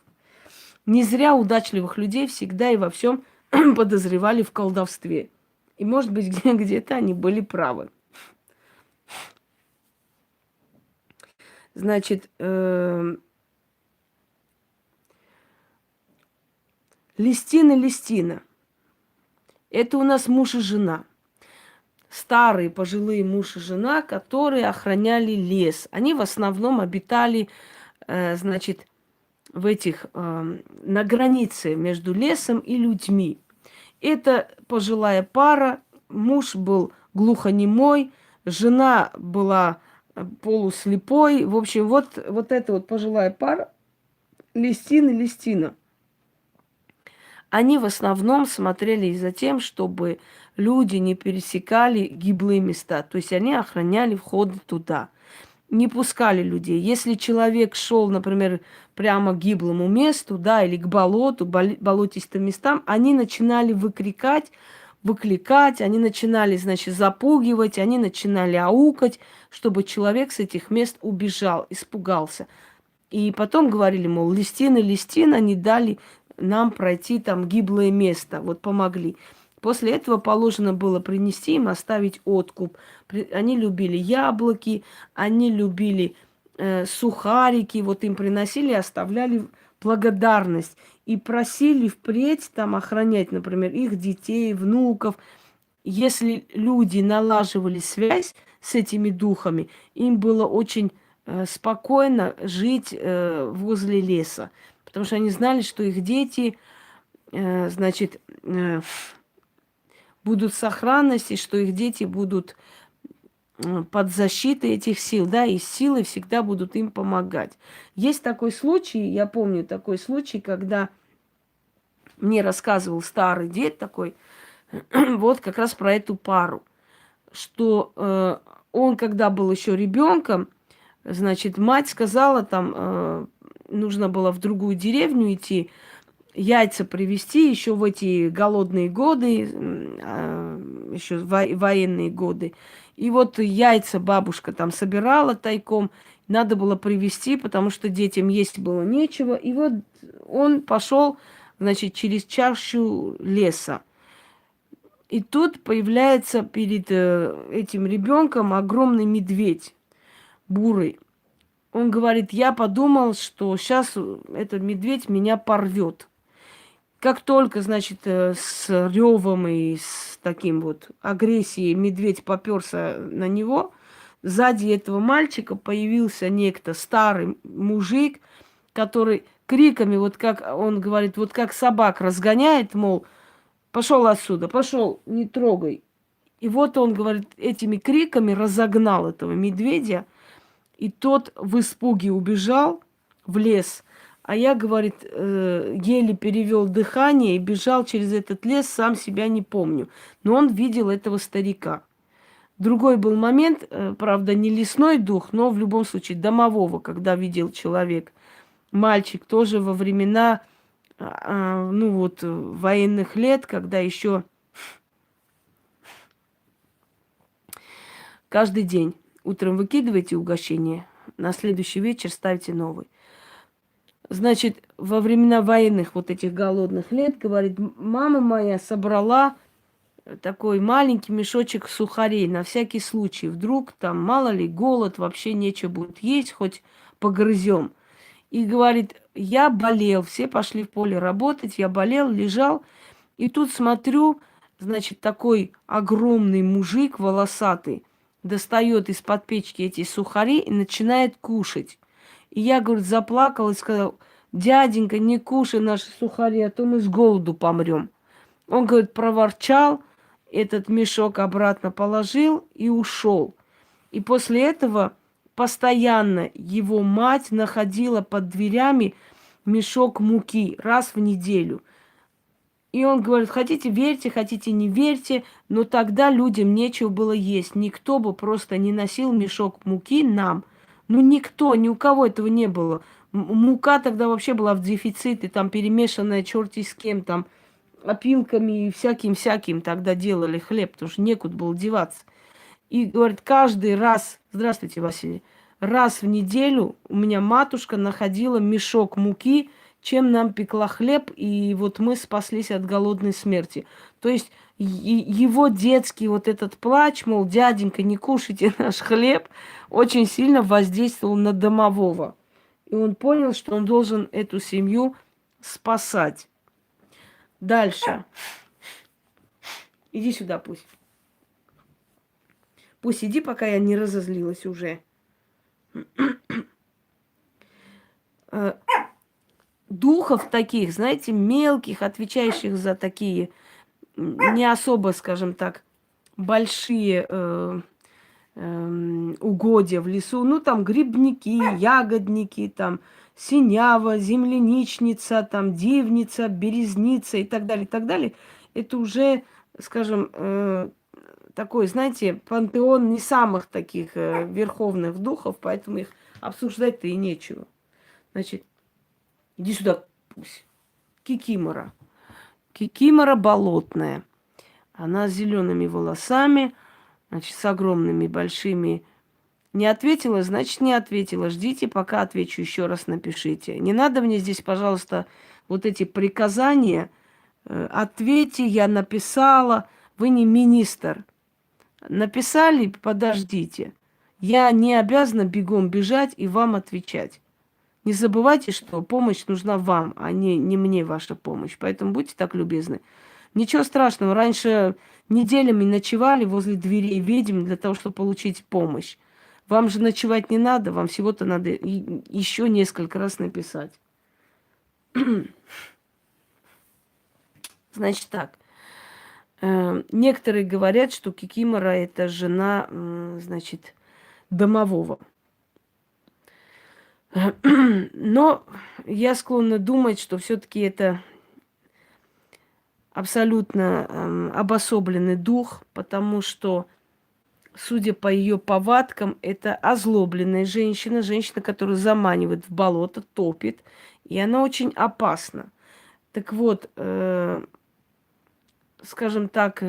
Не зря удачливых людей всегда и во всем подозревали в колдовстве. И, может быть, где-то они были правы. Значит, Листина, Листина. Это у нас муж и жена. Старые пожилые муж и жена, которые охраняли лес. Они в основном обитали, значит, в этих, на границе между лесом и людьми. Это пожилая пара, муж был глухонемой, жена была полуслепой. В общем, вот эта вот пожилая пара, Листина, Листина. Они в основном смотрели за тем, чтобы люди не пересекали гиблые места. То есть они охраняли входы туда. Не пускали людей. Если человек шел, например, прямо к гиблому месту, да, или к болоту, болотистым местам, они начинали выкликать, они начинали, значит, запугивать, они начинали аукать, чтобы человек с этих мест убежал, испугался. И потом говорили, мол, Листина, Листина, не дали нам пройти там гиблое место, вот помогли. После этого положено было принести им, оставить откуп. Они любили яблоки, они любили сухарики, вот им приносили, оставляли благодарность. И просили впредь там охранять, например, их детей, внуков. Если люди налаживали связь с этими духами, им было очень спокойно жить возле леса. Потому что они знали, что их дети, значит, будут в сохранности, что их дети будут под защитой этих сил, да, и силы всегда будут им помогать. Есть такой случай, я помню такой случай, когда мне рассказывал старый дед такой, вот как раз про эту пару, что он, когда был еще ребенком, значит, мать сказала, там нужно было в другую деревню идти, яйца привезти еще в эти голодные годы, еще военные годы. И вот яйца бабушка там собирала тайком, надо было привезти, потому что детям есть было нечего. И вот он пошел, значит, через чащу леса. И тут появляется перед этим ребенком огромный медведь, бурый. Он говорит, я подумал, что сейчас этот медведь меня порвет. Как только, значит, с ревом и с таким вот агрессией медведь попёрся на него, сзади этого мальчика появился некто старый мужик, который криками, вот как он говорит, вот как собак разгоняет, мол, пошел отсюда, пошел, не трогай. И вот он, говорит, этими криками разогнал этого медведя, и тот в испуге убежал в лес. А я, говорит, еле перевел дыхание и бежал через этот лес, сам себя не помню. Но он видел этого старика. Другой был момент, правда, не лесной дух, но в любом случае домового, когда видел человек. Мальчик тоже во времена, ну вот, военных лет, когда еще каждый день утром выкидываете угощение, на следующий вечер ставите новый. Значит, во времена военных вот этих голодных лет, говорит, мама моя собрала такой маленький мешочек сухарей на всякий случай. Вдруг там, мало ли, голод, вообще нечего будет есть, хоть погрызем. И говорит, я болел, все пошли в поле работать, я болел, лежал. И тут смотрю, значит, такой огромный мужик волосатый достает из-под печки эти сухари и начинает кушать. И я, говорит, заплакал и сказал, дяденька, не кушай наши сухари, а то мы с голоду помрем. Он, говорит, проворчал, этот мешок обратно положил и ушел. И после этого постоянно его мать находила под дверями мешок муки раз в неделю. И он говорит, хотите верьте, хотите не верьте, но тогда людям нечего было есть. Никто бы просто не носил мешок муки нам. Ну, никто, ни у кого этого не было. Мука тогда вообще была в дефиците, там перемешанная черти с кем, там опилками и всяким-всяким тогда делали хлеб, потому что некуда было деваться. И, говорит, каждый раз, здравствуйте, Василий, раз в неделю у меня матушка находила мешок муки, чем нам пекла хлеб, и вот мы спаслись от голодной смерти. То есть его детский вот этот плач, мол, дяденька, не кушайте наш хлеб, очень сильно воздействовал на домового. И он понял, что он должен эту семью спасать. Дальше. Иди сюда, пусть. Пусть иди, пока я не разозлилась уже. Духов таких, знаете, мелких, отвечающих за такие не особо, скажем так, большие угодья в лесу. Ну, там грибники, ягодники, там синява, земляничница, там дивница, березница и так далее, и так далее. Это уже, скажем, такой, знаете, пантеон не самых таких верховных духов, поэтому их обсуждать-то и нечего. Значит, иди сюда, пусть. Кикимора. Кикимора болотная. Она с зелеными волосами, значит, с огромными большими. Не ответила, значит, не ответила. Ждите, пока отвечу, еще раз напишите. Не надо мне здесь, пожалуйста, вот эти приказания. Ответьте, я написала. Вы не министр. Написали, подождите. Я не обязана бегом бежать и вам отвечать. Не забывайте, что помощь нужна вам, а не мне ваша помощь. Поэтому будьте так любезны. Ничего страшного. Раньше неделями ночевали возле дверей ведьм для того, чтобы получить помощь. Вам же ночевать не надо, вам всего-то надо еще несколько раз написать. Значит так. Некоторые говорят, что Кикимора – это жена, значит, домового. Но я склонна думать, что все-таки это абсолютно обособленный дух, потому что, судя по ее повадкам, это озлобленная женщина, женщина, которая заманивает в болото, топит, и она очень опасна. Так вот, скажем так,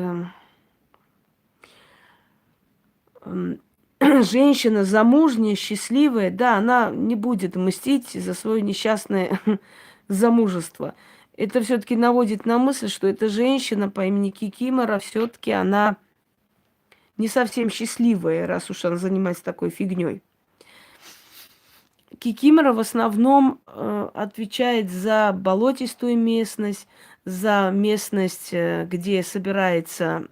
женщина замужняя, счастливая, да, она не будет мстить за свое несчастное замужество. Это все-таки наводит на мысль, что эта женщина по имени Кикимора все-таки она не совсем счастливая, раз уж она занимается такой фигней. Кикимора в основном отвечает за болотистую местность, за местность, где собирается,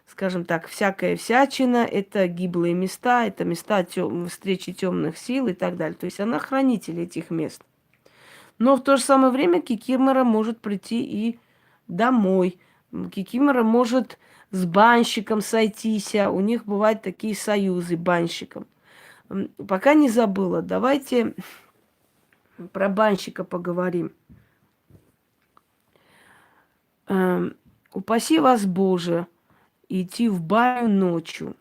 скажем так, всякая всячина, это гиблые места, это места встречи темных сил и так далее. То есть она хранитель этих мест. Но в то же самое время Кикимора может прийти и домой. Кикимора может с банщиком сойтись. У них бывают такие союзы банщиком. Пока не забыла, давайте про банщика поговорим. Упаси вас, Боже, идти в баню ночью.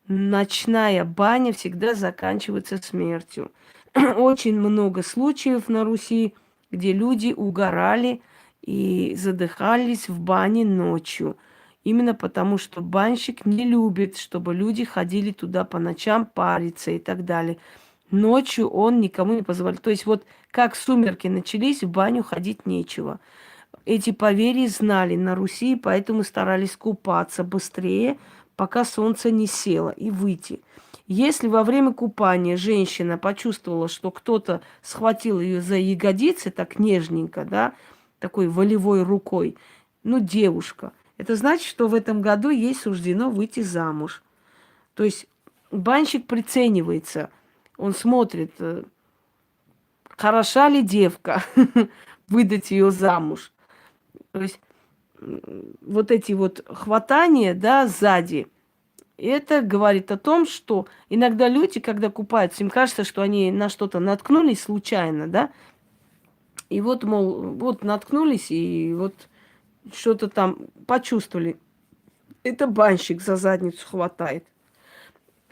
Ночная баня всегда заканчивается смертью. Очень много случаев на Руси, где люди угорали и задыхались в бане ночью. Именно потому, что банщик не любит, чтобы люди ходили туда по ночам париться и так далее. Ночью он никому не позволяет. То есть вот как сумерки начались, в баню ходить нечего. Эти поверья знали на Руси, поэтому старались купаться быстрее, пока солнце не село, и выйти. Если во время купания женщина почувствовала, что кто-то схватил ее за ягодицы так нежненько, да, такой волевой рукой, ну, девушка, это значит, что в этом году ей суждено выйти замуж. То есть банщик приценивается, он смотрит, хороша ли девка, выдать ее замуж. То есть вот эти вот хватания, да, сзади, это говорит о том, что иногда люди, когда купаются, им кажется, что они на что-то наткнулись случайно, да, и вот, мол, вот наткнулись, и вот что-то там почувствовали. Это банщик за задницу хватает.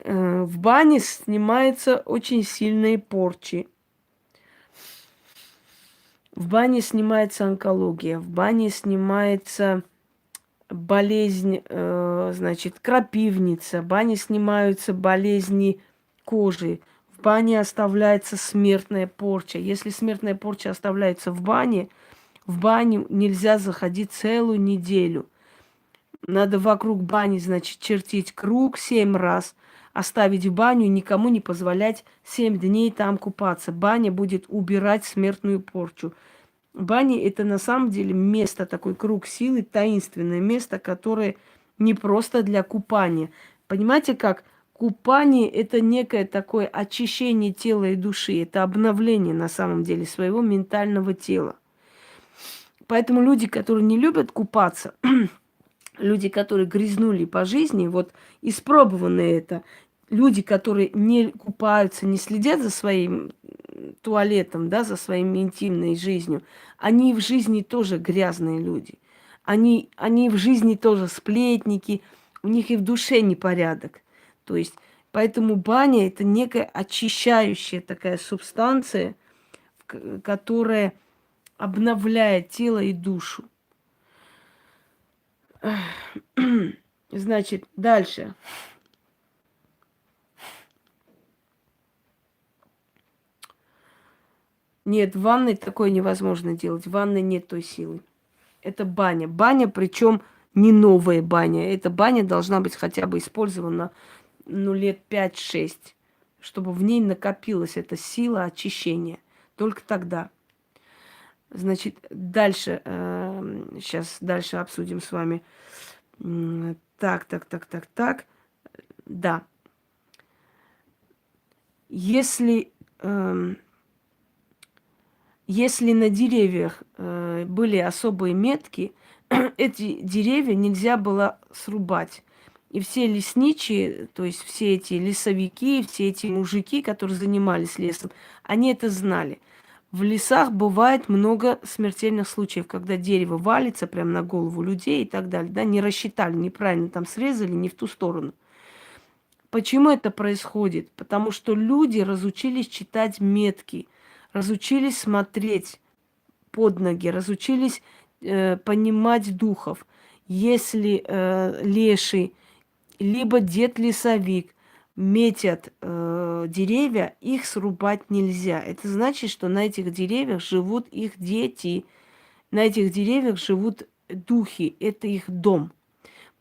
В бане снимаются очень сильные порчи. В бане снимается онкология, в бане снимается болезнь, значит, крапивница, в бане снимаются болезни кожи, в бане оставляется смертная порча. Если смертная порча оставляется в баню нельзя заходить целую неделю. Надо вокруг бани, значит, чертить круг 7 раз, оставить баню, никому не позволять 7 дней там купаться. Баня будет убирать смертную порчу. Баня – это на самом деле место, такой круг силы, таинственное место, которое не просто для купания. Понимаете, как купание – это некое такое очищение тела и души, это обновление на самом деле своего ментального тела. Поэтому люди, которые не любят купаться, люди, которые грязнули по жизни, вот испробованы это, люди, которые не купаются, не следят за своим туалетом, да, за своей интимной жизнью, они в жизни тоже грязные люди. Они в жизни тоже сплетники, у них и в душе непорядок. То есть, поэтому баня – это некая очищающая такая субстанция, которая обновляет тело и душу. Значит, дальше. Нет, в ванной такое невозможно делать. В ванной нет той силы. Это баня. Баня, причем не новая баня. Эта баня должна быть хотя бы использована, ну, лет 5-6, чтобы в ней накопилась эта сила очищения. Только тогда. Значит, дальше, сейчас дальше обсудим с вами. Так. Да. Если на деревьях были особые метки, эти деревья нельзя было срубать. И все лесничие, то есть все эти лесовики, все эти мужики, которые занимались лесом, они это знали. В лесах бывает много смертельных случаев, когда дерево валится прямо на голову людей и так далее. Да, не рассчитали, неправильно там срезали, не в ту сторону. Почему это происходит? Потому что люди разучились читать метки, разучились смотреть под ноги, разучились понимать духов. Если леший, либо дед-лесовик метят деревья, их срубать нельзя. Это значит, что на этих деревьях живут их дети, на этих деревьях живут духи, это их дом.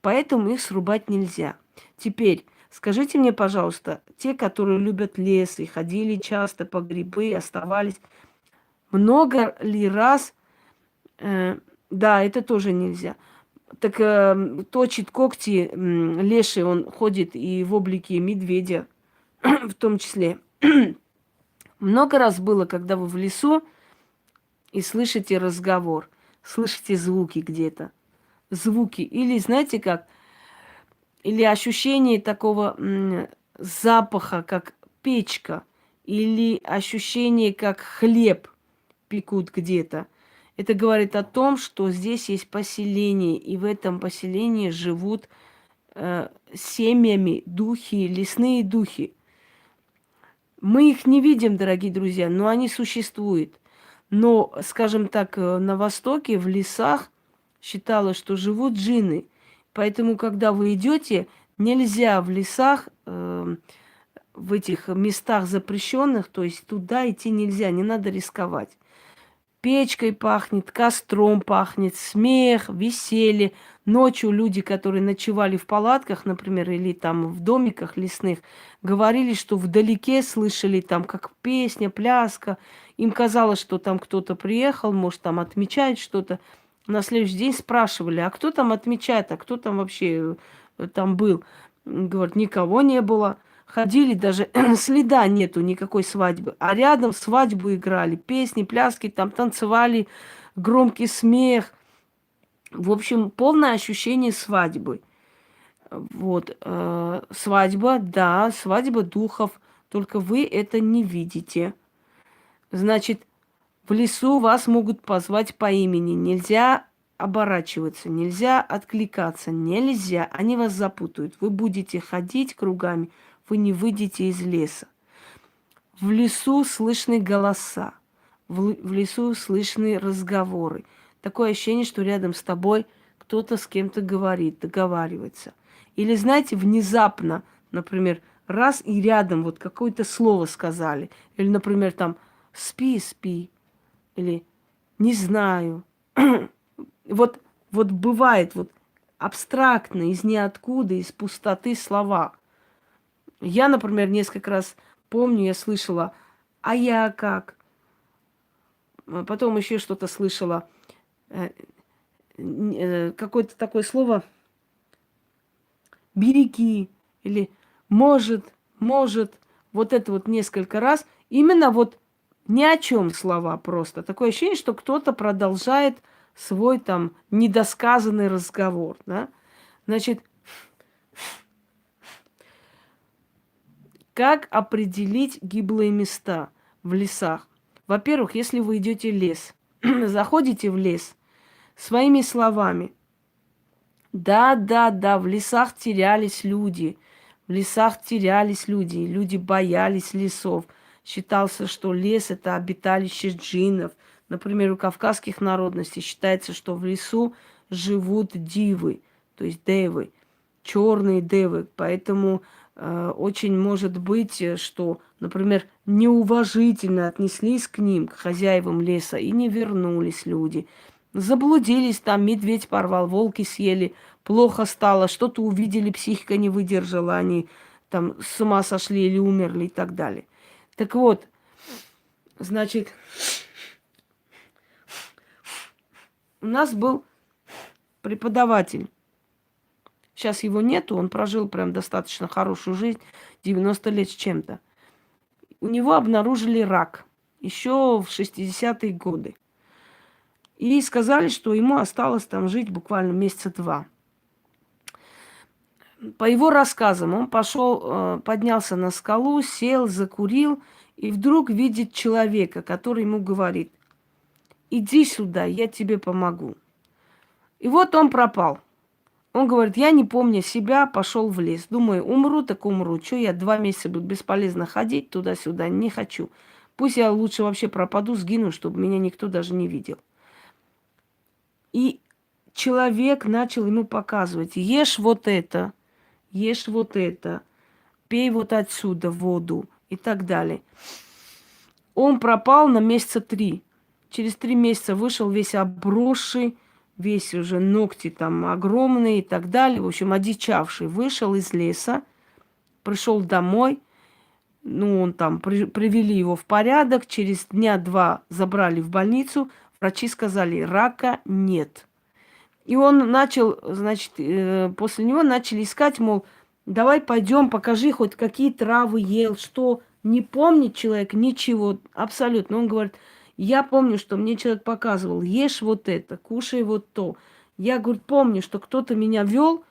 Поэтому их срубать нельзя. Теперь, скажите мне, пожалуйста, те, которые любят лес и ходили часто по грибы, оставались, много ли раз, да, это тоже нельзя. Так точит когти леший, он ходит и в облике медведя, в том числе. Много раз было, когда вы в лесу и слышите разговор, слышите звуки где-то. Звуки. Или, знаете как, или ощущение такого запаха, как печка, или ощущение, как хлеб пекут где-то. Это говорит о том, что здесь есть поселение, и в этом поселении живут семьями духи, лесные духи. Мы их не видим, дорогие друзья, но они существуют. Но, скажем так, на Востоке, в лесах считалось, что живут джинны. Поэтому, когда вы идете, нельзя в лесах, в этих местах запрещенных, то есть туда идти нельзя, не надо рисковать. Печкой пахнет, костром пахнет, смех, веселье. Ночью люди, которые ночевали в палатках, например, или там в домиках лесных, говорили, что вдалеке слышали там как песня, пляска. Им казалось, что там кто-то приехал, может, там отмечает что-то. На следующий день спрашивали, а кто там отмечает, а кто там вообще там был? Говорят, никого не было. Ходили, даже следа нету никакой свадьбы. А рядом свадьбу играли, песни, пляски, там танцевали, громкий смех. В общем, полное ощущение свадьбы. Вот. Свадьба, да, свадьба духов. Только вы это не видите. Значит, в лесу вас могут позвать по имени. Нельзя оборачиваться, нельзя откликаться, нельзя. Они вас запутают. Вы будете ходить кругами, вы не выйдете из леса. В лесу слышны голоса, в лесу слышны разговоры. Такое ощущение, что рядом с тобой кто-то с кем-то говорит, договаривается. Или, знаете, внезапно, например, раз и рядом вот какое-то слово сказали. Или, например, там «спи, спи», или «не знаю». Вот бывает вот абстрактно, из ниоткуда, из пустоты слова. Я, например, несколько раз помню, я слышала, а я как? потом еще что-то слышала. Какое-то такое слово «береги» или может. Вот это вот несколько раз. Именно вот ни о чем слова просто. Такое ощущение, что кто-то продолжает свой там недосказанный разговор. Да? Значит, как определить гиблые места в лесах? Во-первых, если вы идете в лес, заходите в лес своими словами. Да, в лесах терялись люди. В лесах терялись люди. Люди боялись лесов. Считался, что лес – это обиталище джиннов. Например, у кавказских народностей считается, что в лесу живут дивы, то есть девы, черные девы. Поэтому очень может быть, что, например, неуважительно отнеслись к ним, к хозяевам леса, и не вернулись люди. Заблудились там, медведь порвал, волки съели, плохо стало, что-то увидели, психика не выдержала, они там с ума сошли или умерли и так далее. Так вот, значит, у нас был преподаватель. Сейчас его нету, он прожил прям достаточно хорошую жизнь, 90 лет с чем-то. У него обнаружили рак еще в 60-е годы. И сказали, что ему осталось там жить буквально месяца 2. По его рассказам, он пошел, поднялся на скалу, сел, закурил, и вдруг видит человека, который ему говорит: иди сюда, я тебе помогу. И вот он пропал. Он говорит: я не помню себя, пошел в лес. Думаю, умру, так умру. Что я 2 месяца буду бесполезно ходить туда-сюда? Не хочу. Пусть я лучше вообще пропаду, сгину, чтобы меня никто даже не видел. И человек начал ему показывать: ешь вот это, пей вот отсюда воду и так далее. Он пропал на месяца 3. Через 3 месяца вышел весь обросший, весь уже ногти там огромные и так далее. В общем, одичавший. Вышел из леса, пришел домой. Ну, он там, привели его в порядок. Через 2 дня забрали в больницу. Врачи сказали: рака нет. И он начал, значит, после него начали искать, мол, давай пойдем, покажи хоть какие травы ел, что. Не помнит человек ничего, абсолютно. Он говорит: я помню, что мне человек показывал, ешь вот это, кушай вот то. Я, говорит, помню, что кто-то меня вел,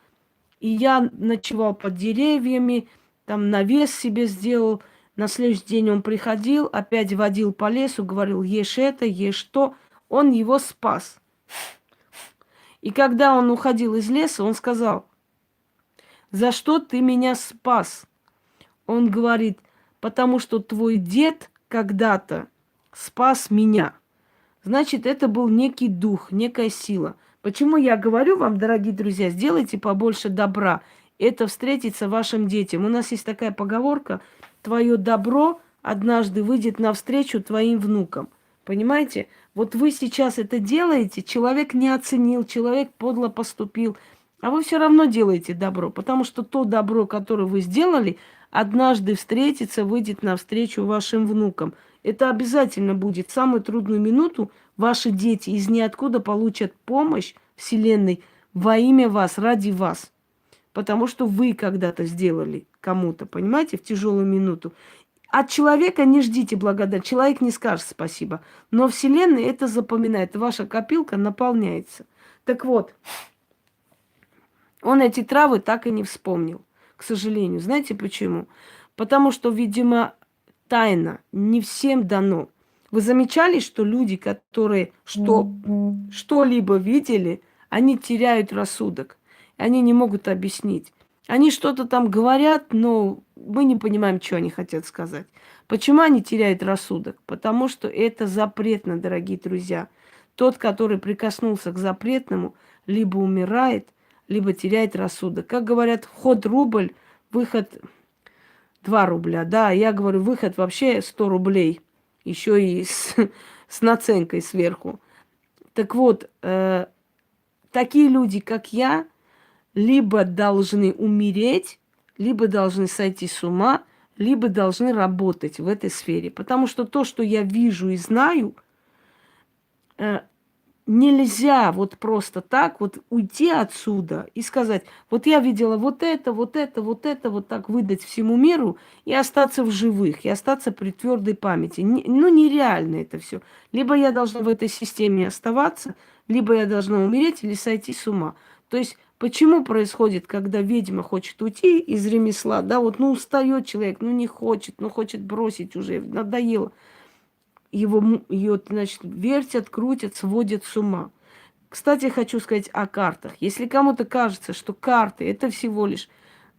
и я ночевал под деревьями, там навес себе сделал. На следующий день он приходил, опять водил по лесу, говорил: ешь это, ешь то. Он его спас. И когда он уходил из леса, он сказал: за что ты меня спас? Он говорит: потому что твой дед когда-то спас меня. Значит, это был некий дух, некая сила. Почему я говорю вам, дорогие друзья, сделайте побольше добра. Это встретится вашим детям. У нас есть такая поговорка: твое добро однажды выйдет навстречу твоим внукам. Понимаете? Вот вы сейчас это делаете, человек не оценил, человек подло поступил, а вы все равно делаете добро, потому что то добро, которое вы сделали, однажды встретится, выйдет навстречу вашим внукам. Это обязательно будет. В самую трудную минуту ваши дети из ниоткуда получат помощь Вселенной во имя вас, ради вас. Потому что вы когда-то сделали кому-то, понимаете, в тяжелую минуту. От человека не ждите благодарности. Человек не скажет спасибо. Но Вселенная это запоминает. Ваша копилка наполняется. Так вот, он эти травы так и не вспомнил, к сожалению. Знаете почему? Потому что, видимо, тайна не всем дано. Вы замечали, что люди, которые что-либо видели, они теряют рассудок. Они не могут объяснить. Они что-то там говорят, но мы не понимаем, что они хотят сказать. Почему они теряют рассудок? Потому что это запретно, дорогие друзья. Тот, который прикоснулся к запретному, либо умирает, либо теряет рассудок. Как говорят, вход рубль, выход 2 рубля. Да, я говорю, выход вообще 100 рублей. Еще и с наценкой сверху. Так вот, такие люди, как я, либо должны умереть, либо должны сойти с ума, либо должны работать в этой сфере. Потому что то, что я вижу и знаю, э, нельзя вот просто так вот уйти отсюда и сказать, вот я видела вот это, вот это, вот это, вот так выдать всему миру и остаться в живых, и остаться при твердой памяти. Ну, нереально это все. Либо я должна в этой системе оставаться, либо я должна умереть или сойти с ума. То есть, почему происходит, когда ведьма хочет уйти из ремесла, да, вот, ну, устает человек, ну, не хочет, ну, хочет бросить уже, надоело ее, значит, вертят, крутят, сводят с ума. Кстати, хочу сказать о картах. Если кому-то кажется, что карты это всего лишь,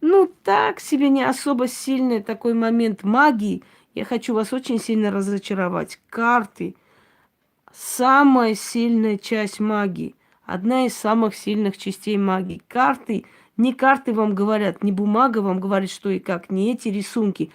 ну, так себе не особо сильный такой момент магии, я хочу вас очень сильно разочаровать. Карты – самая сильная часть магии. Одна из самых сильных частей магии. Карты, не карты вам говорят, не бумага вам говорит, что и как, не эти рисунки.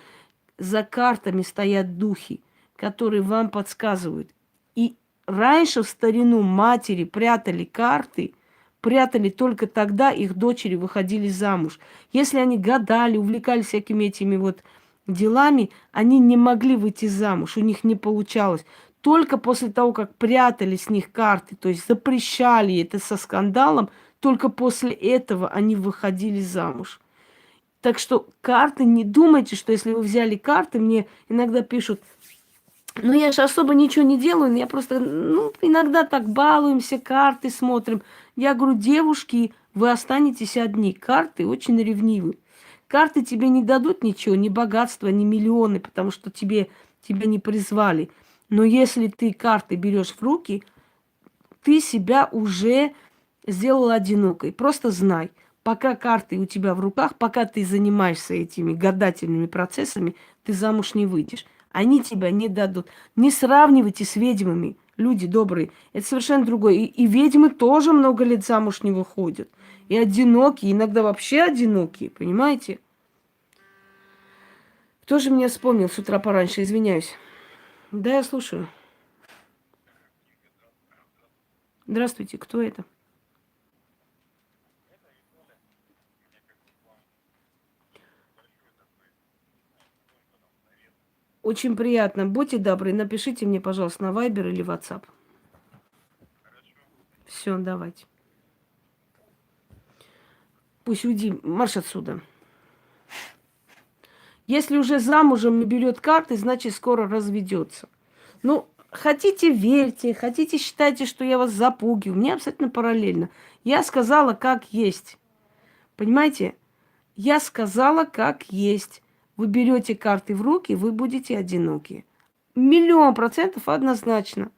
За картами стоят духи, которые вам подсказывают. И раньше в старину матери прятали карты, прятали только тогда их дочери выходили замуж. Если они гадали, увлекались всякими этими вот делами, они не могли выйти замуж, у них не получалось. Только после того, как прятали с них карты, то есть запрещали это со скандалом, только после этого они выходили замуж. Так что карты, не думайте, что если вы взяли карты, мне иногда пишут, ну я же особо ничего не делаю, я просто, ну, иногда так балуемся, карты смотрим. Я говорю, девушки, вы останетесь одни. Карты очень ревнивы. Карты тебе не дадут ничего, ни богатства, ни миллионы, потому что тебя не призвали. Но если ты карты берешь в руки, ты себя уже сделал одинокой. Просто знай, пока карты у тебя в руках, пока ты занимаешься этими гадательными процессами, ты замуж не выйдешь. Они тебя не дадут. Не сравнивайте с ведьмами, люди добрые. Это совершенно другое. И ведьмы тоже много лет замуж не выходят. И одинокие, иногда вообще одинокие, понимаете? Кто же меня вспомнил с утра пораньше, извиняюсь. Да, я слушаю. Здравствуйте, кто это? Очень приятно. Будьте добры, напишите мне, пожалуйста, на Viber или WhatsApp. Все, давайте. Пусть уйди, марш отсюда. Если уже замужем не берет карты, значит, скоро разведется. Ну, хотите верьте, хотите считайте, что я вас запугиваю. Мне абсолютно параллельно. Я сказала, как есть. Понимаете? Я сказала, как есть. Вы берете карты в руки, вы будете одиноки. 1000000% однозначно.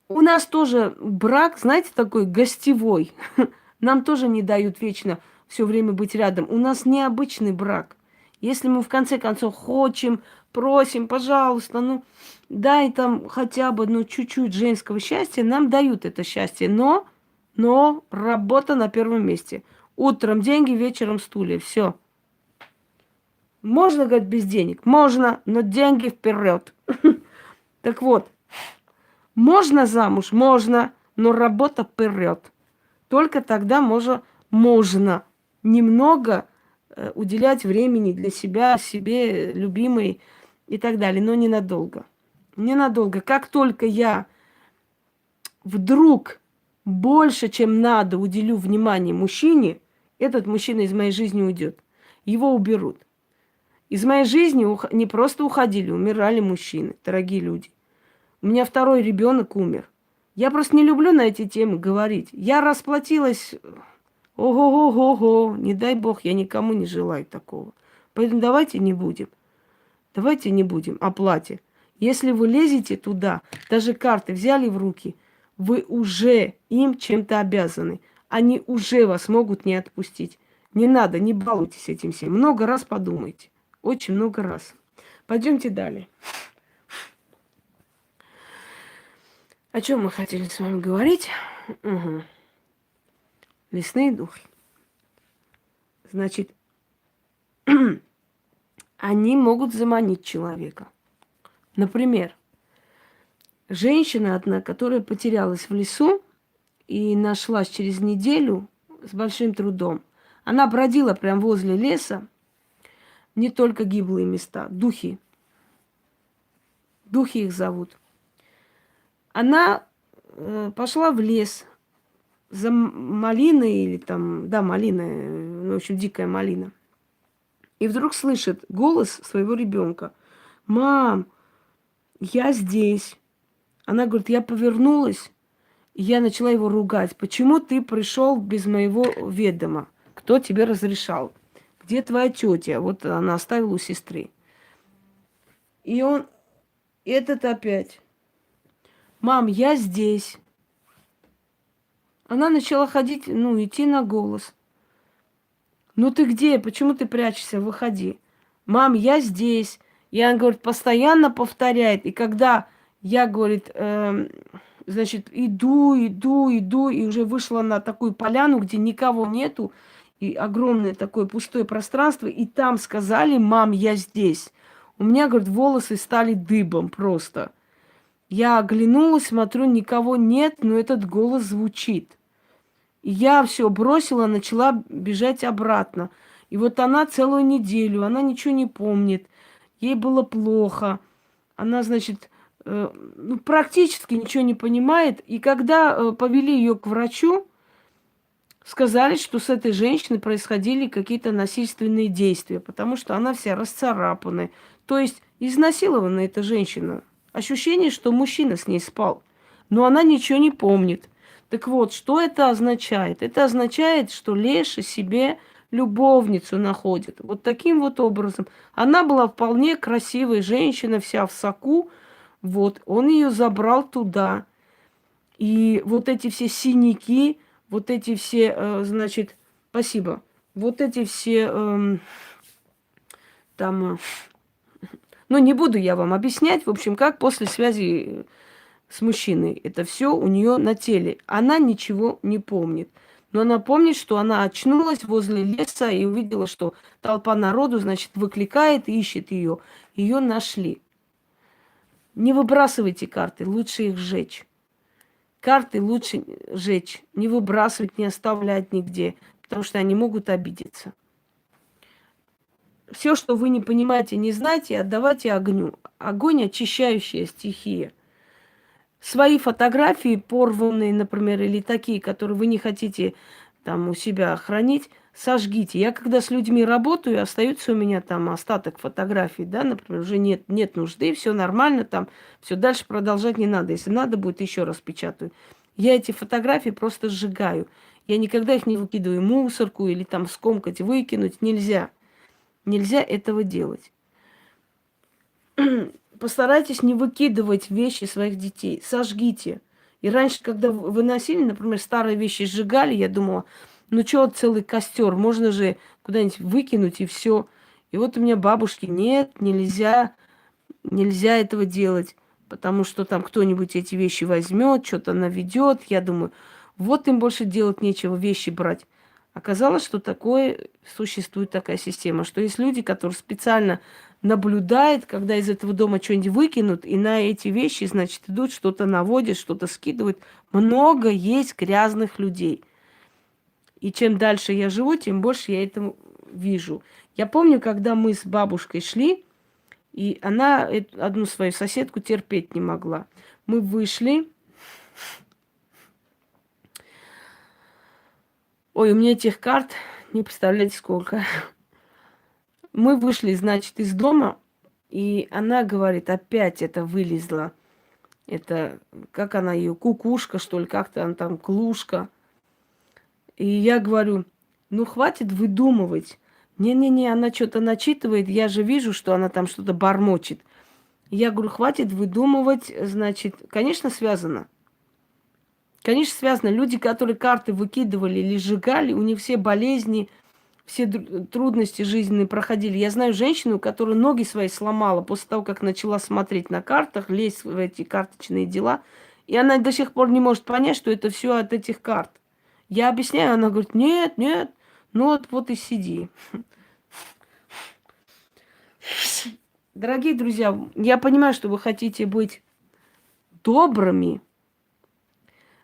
У нас тоже брак, знаете, такой гостевой. Нам тоже не дают вечно все время быть рядом. У нас необычный брак. Если мы в конце концов хочем, просим, пожалуйста, ну дай там хотя бы ну чуть-чуть женского счастья, нам дают это счастье. Но работа на первом месте. Утром деньги, вечером стулья. Все. Можно, говорит, без денег? Можно, но деньги вперед. Так вот, можно замуж? Можно, но работа вперед. Только тогда можно немного уделять времени для себя, себе, любимой и так далее, но ненадолго. Ненадолго. Как только я вдруг больше, чем надо, уделю внимание мужчине, этот мужчина из моей жизни уйдет. Его уберут. Из моей жизни не просто уходили, умирали мужчины, дорогие люди. У меня второй ребенок умер. Я просто не люблю на эти темы говорить. Я расплатилась. Ого-го-го-го. Не дай бог, я никому не желаю такого. Поэтому давайте не будем. Давайте не будем о плате. Если вы лезете туда, даже карты взяли в руки, вы уже им чем-то обязаны. Они уже вас могут не отпустить. Не надо, не балуйтесь этим всем. Много раз подумайте. Очень много раз. Пойдемте далее. О чем мы хотели с вами говорить? Угу. Лесные духи. Значит, они могут заманить человека. Например, женщина одна, которая потерялась в лесу и нашлась через неделю с большим трудом. Она бродила прямо возле леса, не только гиблые места, духи. Духи их зовут. Она пошла в лес за малиной или там, да, малина, ну, в общем, дикая малина. И вдруг слышит голос своего ребенка. Мам, я здесь. Она говорит, я повернулась, и я начала его ругать. Почему ты пришел без моего ведома? Кто тебе разрешал? Где твоя тетя? Вот она оставила у сестры. И он, этот опять. Мам, я здесь. Она начала ходить, ну, идти на голос. Ну ты где? Почему ты прячешься? Выходи. Мам, я здесь. И она, говорит, постоянно повторяет. И когда я, говорит, значит, иду, и уже вышла на такую поляну, где никого нету, и огромное такое пустое пространство, и там сказали, мам, я здесь. У меня, говорит, волосы стали дыбом просто. Я оглянулась, смотрю, никого нет, но этот голос звучит. И я все бросила, начала бежать обратно. И вот она целую неделю, она ничего не помнит. Ей было плохо. Она, значит, ну, практически ничего не понимает. И когда повели ее к врачу, сказали, что с этой женщиной происходили какие-то насильственные действия, потому что она вся расцарапанная. То есть изнасилована эта женщина. Ощущение, что мужчина с ней спал. Но она ничего не помнит. Так вот, что это означает? Это означает, что Леша себе любовницу находит. Вот таким вот образом. Она была вполне красивой женщина, вся в соку. Вот, он ее забрал туда. И вот эти все синяки, вот эти все, значит, спасибо, вот эти все там, ну, не буду я вам объяснять, в общем, как после связи с мужчиной. Это все у нее на теле. Она ничего не помнит. Но она помнит, что она очнулась возле леса и увидела, что толпа народу, значит, выкликает и ищет ее. Ее нашли. Не выбрасывайте карты, лучше их сжечь. Карты лучше сжечь, не выбрасывать, не оставлять нигде, потому что они могут обидеться. Все, что вы не понимаете, не знаете, отдавайте огню. Огонь – очищающая стихия. Свои фотографии порванные, например, или такие, которые вы не хотите там у себя хранить, сожгите. Я когда с людьми работаю, остается у меня там остаток фотографий, да, например, уже нет нужды, все нормально, там все дальше продолжать не надо. Если надо будет, еще раз печатаю. Я эти фотографии просто сжигаю. Я никогда их не выкидываю в мусорку или там скомкать, выкинуть. Нельзя. Нельзя этого делать. Постарайтесь не выкидывать вещи своих детей. Сожгите. И раньше, когда выносили, например, старые вещи сжигали, я думала, ну что, целый костер, можно же куда-нибудь выкинуть и все. И вот у меня бабушки, нет, нельзя этого делать, потому что там кто-нибудь эти вещи возьмет, что-то наведет. Я думаю, вот им больше делать нечего, вещи брать. Оказалось, что существует такая система, что есть люди, которые специально наблюдают, когда из этого дома что-нибудь выкинут, и на эти вещи, значит, идут, что-то наводят, что-то скидывают. Много есть грязных людей. И чем дальше я живу, тем больше я это вижу. Я помню, когда мы с бабушкой шли, и она одну свою соседку терпеть не могла. Мы вышли. Ой, у меня этих карт, не представляете сколько. Мы вышли, значит, из дома, и она говорит, опять это вылезла. Это, как она ее, кукушка, что ли, как-то она там, клушка. И я говорю, ну, хватит выдумывать. Не-не-не, она что-то начитывает, я же вижу, что она там что-то бормочет. Я говорю, хватит выдумывать, значит, конечно, связано. Конечно, связано. Люди, которые карты выкидывали или сжигали, у них все болезни, все трудности жизненные проходили. Я знаю женщину, которая ноги свои сломала после того, как начала смотреть на картах, лезть в эти карточные дела. И она до сих пор не может понять, что это все от этих карт. Я объясняю, она говорит, нет, ну вот и сиди. Дорогие друзья, я понимаю, что вы хотите быть добрыми,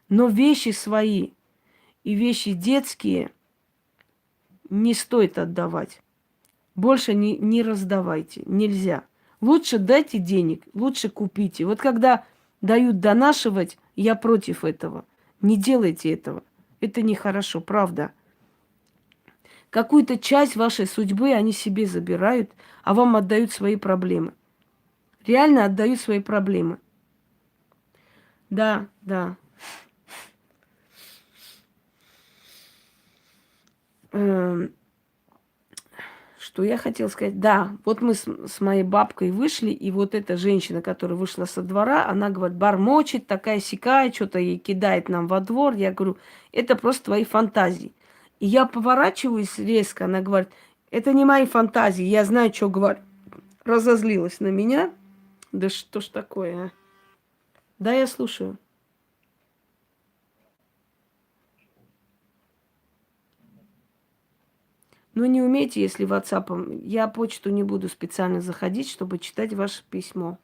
но вещи свои и вещи детские не стоит отдавать. Больше не раздавайте. Нельзя. Лучше дайте денег, лучше купите. Вот когда дают донашивать, Я против этого. Не делайте этого. Это нехорошо, правда. Какую-то часть вашей судьбы они себе забирают, а вам отдают свои проблемы. Реально отдают свои проблемы. Да, да. Эм, Что я хотела сказать? Да, вот мы с моей бабкой вышли, и вот эта женщина, которая вышла со двора, она говорит, бормочет, такая сякая, что-то ей кидает нам во двор. Я говорю, это просто твои фантазии. И я поворачиваюсь резко, она говорит, это не мои фантазии, я знаю, что говорю. Разозлилась на меня. Да что ж такое, а? Да, я слушаю. Ну, не умеете, если WhatsApp. Я почту не буду специально заходить, чтобы читать ваше письмо.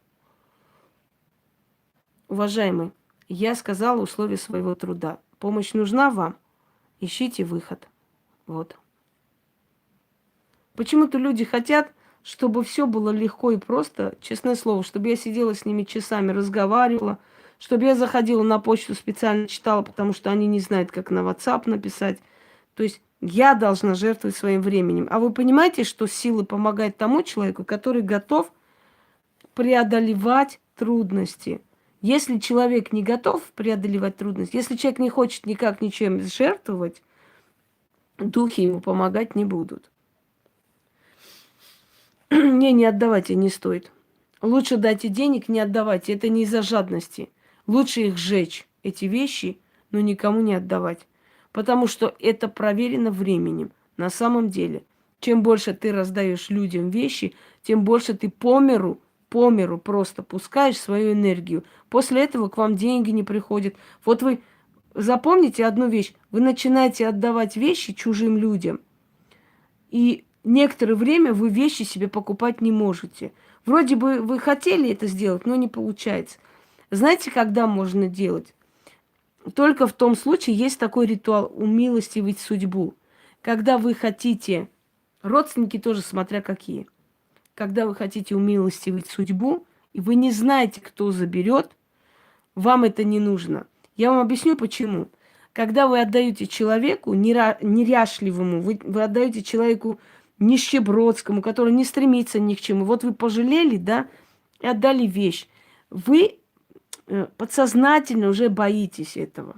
Уважаемый, я сказала условия своего труда. Помощь нужна вам? Ищите выход. Вот. Почему-то люди хотят, чтобы все было легко и просто, честное слово, чтобы я сидела с ними часами, разговаривала, чтобы я заходила на почту, специально читала, потому что они не знают, как на WhatsApp написать. То есть я должна жертвовать своим временем. А вы понимаете, что сила помогает тому человеку, который готов преодолевать трудности. Если человек не готов преодолевать трудности, если человек не хочет никак ничем жертвовать, духи ему помогать не будут. Не отдавайте, не стоит. Лучше дайте денег, не отдавайте. Это не из-за жадности. Лучше их сжечь, эти вещи, но никому не отдавать. Потому что это проверено временем. На самом деле, чем больше ты раздаешь людям вещи, тем больше ты по миру просто пускаешь свою энергию. После этого к вам деньги не приходят. Вот вы запомните одну вещь. Вы начинаете отдавать вещи чужим людям, и некоторое время вы вещи себе покупать не можете. Вроде бы вы хотели это сделать, но не получается. Знаете, когда можно делать? Только в том случае есть такой ритуал умилостивить судьбу. Когда вы хотите, родственники тоже смотря какие, когда вы хотите умилостивить судьбу, и вы не знаете, кто заберет, вам это не нужно. Я вам объясню почему. Когда вы отдаете человеку неряшливому, вы отдаете человеку нищебродскому, который не стремится ни к чему. Вот вы пожалели, да, и отдали вещь. Вы подсознательно уже боитесь этого.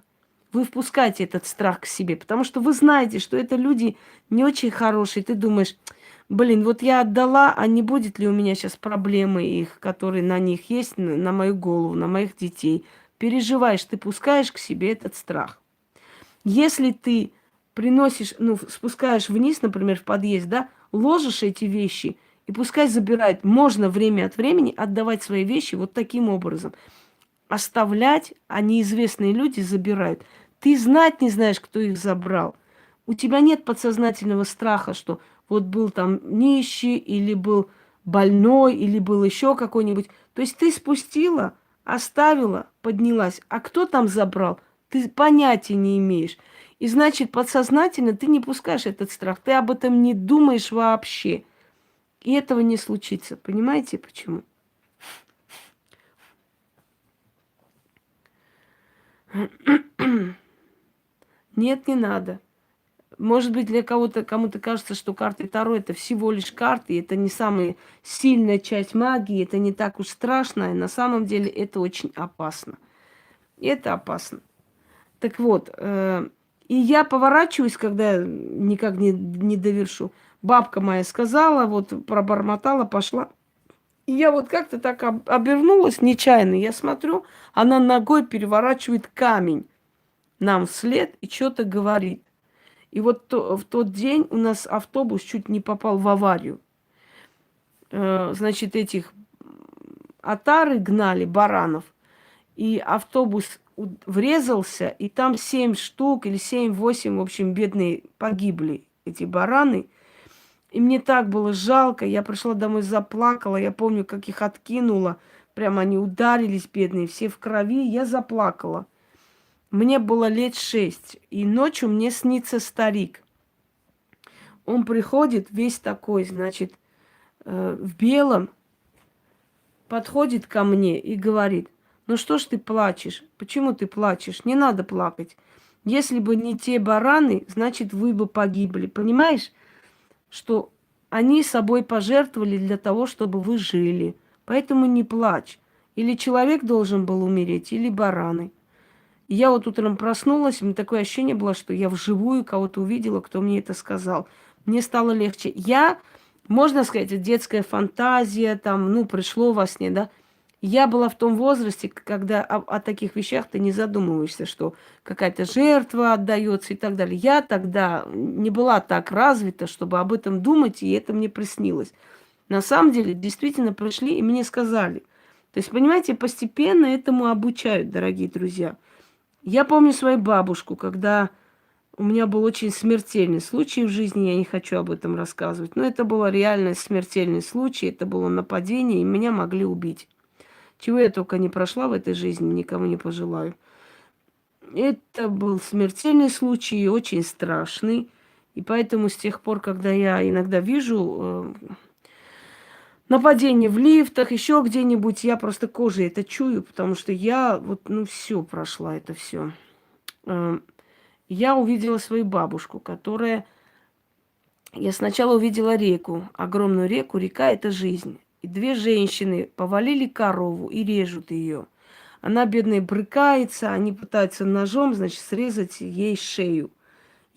Вы впускаете этот страх к себе, потому что вы знаете, что это люди не очень хорошие. Ты думаешь, блин, вот я отдала, а не будет ли у меня сейчас проблемы их, которые на них есть, на мою голову, на моих детей. Переживаешь, ты пускаешь к себе этот страх. Если ты приносишь, ну, спускаешь вниз, например, в подъезд, да, ложишь эти вещи, и пускай забирает. Можно время от времени отдавать свои вещи вот таким образом. Оставлять, а неизвестные люди забирают. Ты знать не знаешь, кто их забрал. У тебя нет подсознательного страха, что вот был там нищий, или был больной, или был еще какой-нибудь. То есть ты спустила, оставила, поднялась. А кто там забрал, ты понятия не имеешь. И значит, подсознательно ты не пускаешь этот страх. Ты об этом не думаешь вообще. И этого не случится. Понимаете, почему? Нет, не надо. Может быть, для кого-то, кому-то кажется, что карты Таро это всего лишь карты, это не самая сильная часть магии, это не так уж страшно, и на самом деле это очень опасно. И это опасно. Так вот, и я поворачиваюсь, когда никак не довершу. Бабка моя сказала, вот пробормотала, пошла. И я вот как-то так обернулась нечаянно. Я смотрю, она ногой переворачивает камень нам вслед и что-то говорит. И вот в тот день у нас автобус чуть не попал в аварию. Значит, этих отары гнали, баранов. И автобус врезался, и там 7 штук или 7-8, в общем, бедные погибли, эти бараны. И мне так было жалко, я пришла домой, заплакала, я помню, как их откинула, прямо они ударились, бедные, все в крови, я заплакала. Мне было лет 6, и ночью мне снится старик. Он приходит весь такой, значит, в белом, подходит ко мне и говорит, ну что ж ты плачешь? Почему ты плачешь? Не надо плакать. Если бы не те бараны, значит, вы бы погибли. Понимаешь, что они собой пожертвовали для того, чтобы вы жили. Поэтому не плачь. Или человек должен был умереть, или бараны. И я вот утром проснулась, у меня такое ощущение было, что я вживую кого-то увидела, кто мне это сказал. Мне стало легче. Я, можно сказать, детская фантазия, там, ну, пришло во сне, да. Я была в том возрасте, когда о таких вещах ты не задумываешься, что какая-то жертва отдается и так далее. Я тогда не была так развита, чтобы об этом думать, и это мне приснилось. На самом деле, действительно пришли и мне сказали. То есть, понимаете, постепенно этому обучают, дорогие друзья. Я помню свою бабушку, когда у меня был очень смертельный случай в жизни, я не хочу об этом рассказывать, но это был реально смертельный случай, это было нападение, и меня могли убить. Чего я только не прошла в этой жизни, никому не пожелаю. Это был смертельный случай, очень страшный. И поэтому с тех пор, когда я иногда вижу нападение в лифтах, еще где-нибудь, я просто кожей это чую, потому что я вот, ну, все прошла это все. Я увидела свою бабушку, которая... Я сначала увидела реку, огромную реку. Река – это жизнь. И две женщины повалили корову и режут ее. Она, бедная, брыкается, они пытаются ножом, значит, срезать ей шею.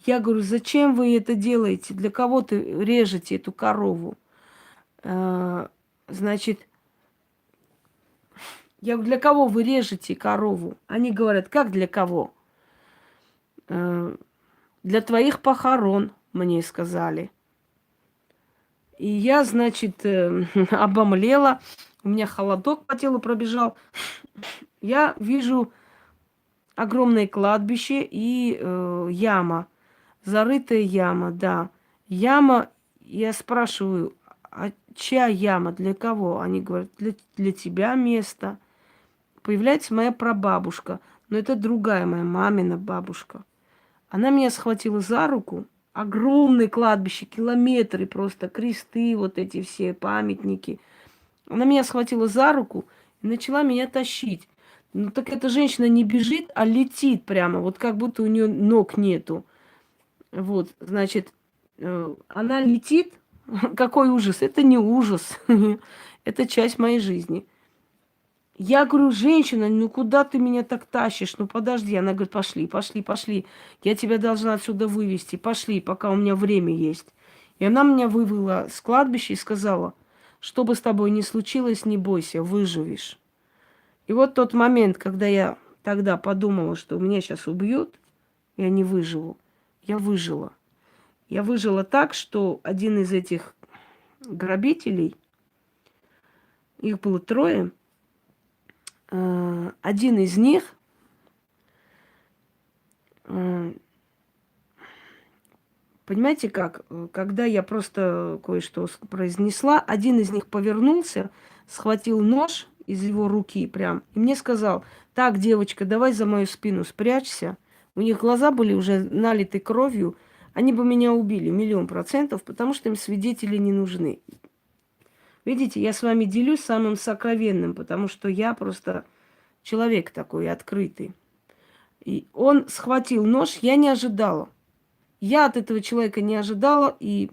Я говорю, зачем вы это делаете? Для кого ты режете эту корову? Значит, я говорю, для кого вы режете корову? Они говорят, как для кого? Для твоих похорон, мне сказали. И я, значит, обомлела, у меня холодок по телу пробежал. Я вижу огромное кладбище и яма, зарытая яма, да. Яма, я спрашиваю, а чья яма, для кого? Они говорят, для тебя место. Появляется моя прабабушка, но это другая моя мамина бабушка. Она меня схватила за руку, огромное кладбище, километры просто, кресты, вот эти все памятники. Она меня схватила за руку и начала меня тащить. Ну так эта женщина не бежит, а летит прямо, вот как будто у нее ног нету. Вот, значит, она летит. Какой ужас? Это не ужас. Это часть моей жизни. Я говорю, женщина, ну куда ты меня так тащишь? Ну подожди. Она говорит, пошли, пошли, пошли. Я тебя должна отсюда вывести. Пошли, пока у меня время есть. И она меня вывела с кладбища и сказала, что бы с тобой ни случилось, не бойся, выживешь. И вот тот момент, когда я тогда подумала, что меня сейчас убьют, я не выживу. Я выжила. Я выжила так, что один из этих грабителей, их было трое, один из них понимаете как, когда я просто кое-что произнесла, один из них повернулся, схватил нож из его руки прям, и мне сказал, так, девочка, давай за мою спину спрячься. У них глаза были уже налиты кровью, они бы меня убили 1000000%, потому что им свидетели не нужны. Видите, я с вами делюсь самым сокровенным, потому что я просто человек такой открытый. И он схватил нож, я не ожидала. Я от этого человека не ожидала, и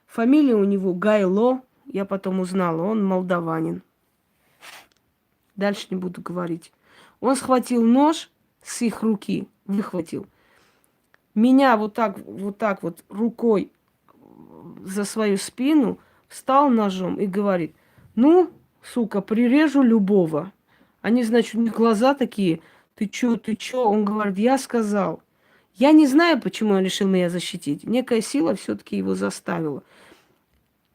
фамилия у него Гайло, я потом узнала, он молдаванин. Дальше не буду говорить. Он схватил нож с их руки, выхватил. Меня вот так вот рукой за свою спину встал ножом и говорит, ну, сука, прирежу любого. Они, значит, у них глаза такие, ты чё? Он говорит, я сказал. Я не знаю, почему он решил меня защитить. Некая сила все-таки его заставила.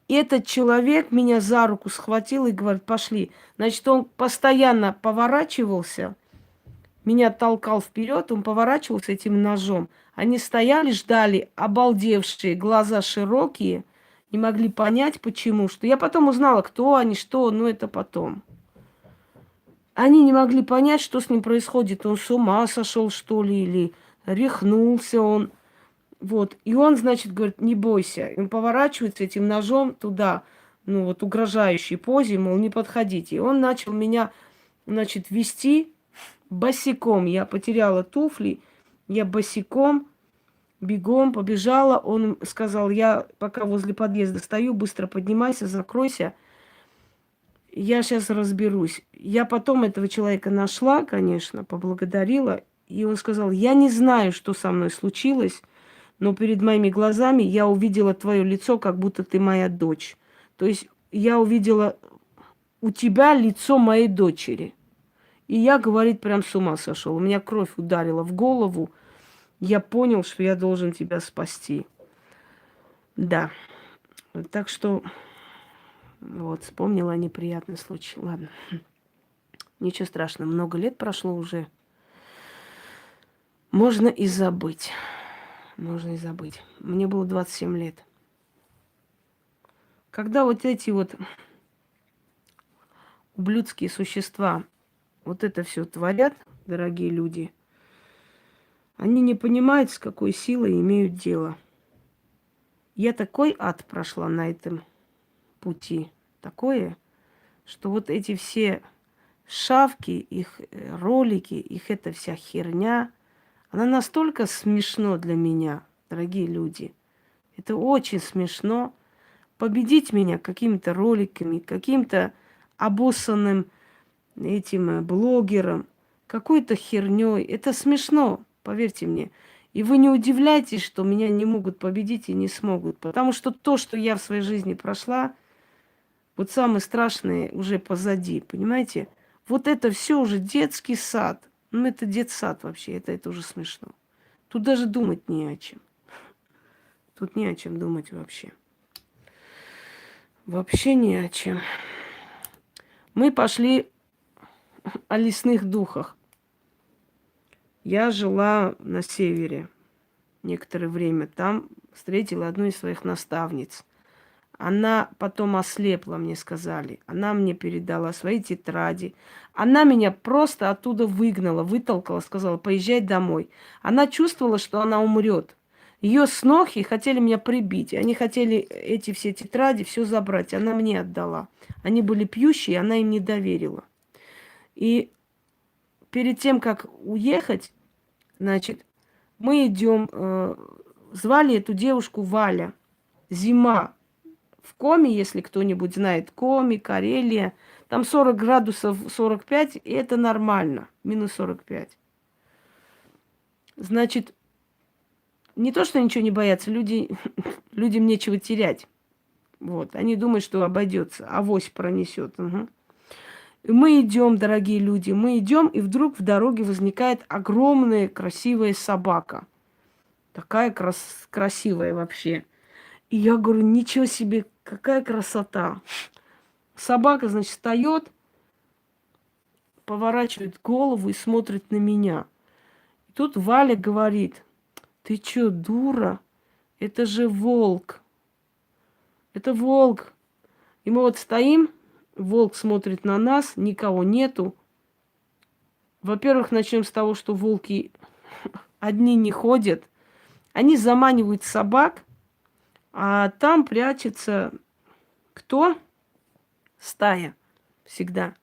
И этот человек меня за руку схватил и говорит, пошли. Значит, он постоянно поворачивался, меня толкал вперед, он поворачивался этим ножом. Они стояли, ждали, обалдевшие, глаза широкие, не могли понять, почему. Что я потом узнала, кто они, что, но это потом. Они не могли понять, что с ним происходит. Он с ума сошел, что ли, или рехнулся он. Вот. И он, значит, говорит, не бойся. И он поворачивается этим ножом туда, ну вот, угрожающей позе, мол, не подходите. И он начал меня значит, вести босиком. Я потеряла туфли, я босиком, бегом побежала. Он сказал, я пока возле подъезда стою, быстро поднимайся, закройся. Я сейчас разберусь. Я потом этого человека нашла, конечно, поблагодарила. И он сказал, я не знаю, что со мной случилось, но перед моими глазами я увидела твое лицо, как будто ты моя дочь. То есть я увидела у тебя лицо моей дочери. И я, говорит, прям с ума сошел. У меня кровь ударила в голову. Я понял, что я должен тебя спасти. Да. Так что, вот, вспомнила неприятный случай. Ладно. Ничего страшного. Много лет прошло уже. Можно и забыть. Можно и забыть. Мне было 27 лет. Когда вот эти вот ублюдские существа вот это все творят, дорогие люди, они не понимают, с какой силой имеют дело. Я такой ад прошла на этом пути. Такое, что вот эти все шавки, их ролики, их эта вся херня, она настолько смешно для меня, дорогие люди. Это очень смешно. Победить меня какими-то роликами, каким-то обоссанным этим блогером, какой-то херней. Это смешно, поверьте мне. И вы не удивляйтесь, что меня не могут победить и не смогут. Потому что то, что я в своей жизни прошла, вот самое страшное уже позади, понимаете? Вот это все уже детский сад. Ну, это детсад вообще, это уже смешно. Тут даже думать не о чем. Тут не о чем думать вообще. Вообще не о чем. Мы пошли о лесных духах. Я жила на севере некоторое время. Там встретила одну из своих наставниц. Она потом ослепла, мне сказали. Она мне передала свои тетради. Она меня просто оттуда выгнала, вытолкала, сказала, поезжай домой. Она чувствовала, что она умрет. Ее снохи хотели меня прибить. Они хотели эти все тетради, все забрать. Она мне отдала. Они были пьющие, она им не доверила. И перед тем, как уехать, значит, мы идем, звали эту девушку Валя. Зима. В Коми, если кто-нибудь знает, Коми, Карелия, там 40 градусов, 45, и это нормально, минус 45. Значит, не то, что ничего не боятся, людям нечего терять. Вот, они думают, что обойдется, авось пронесет. Угу. Мы идем, дорогие люди, мы идем, и вдруг в дороге возникает огромная красивая собака. Такая красивая вообще. И я говорю, ничего себе, какая красота. Собака, значит, встает, поворачивает голову и смотрит на меня. И тут Валя говорит, ты чё, дура? Это же волк. Это волк. И мы вот стоим, волк смотрит на нас, никого нету. Во-первых, начнем с того, что волки одни не ходят. Они заманивают собак, а там прячется кто? Стая. Всегда.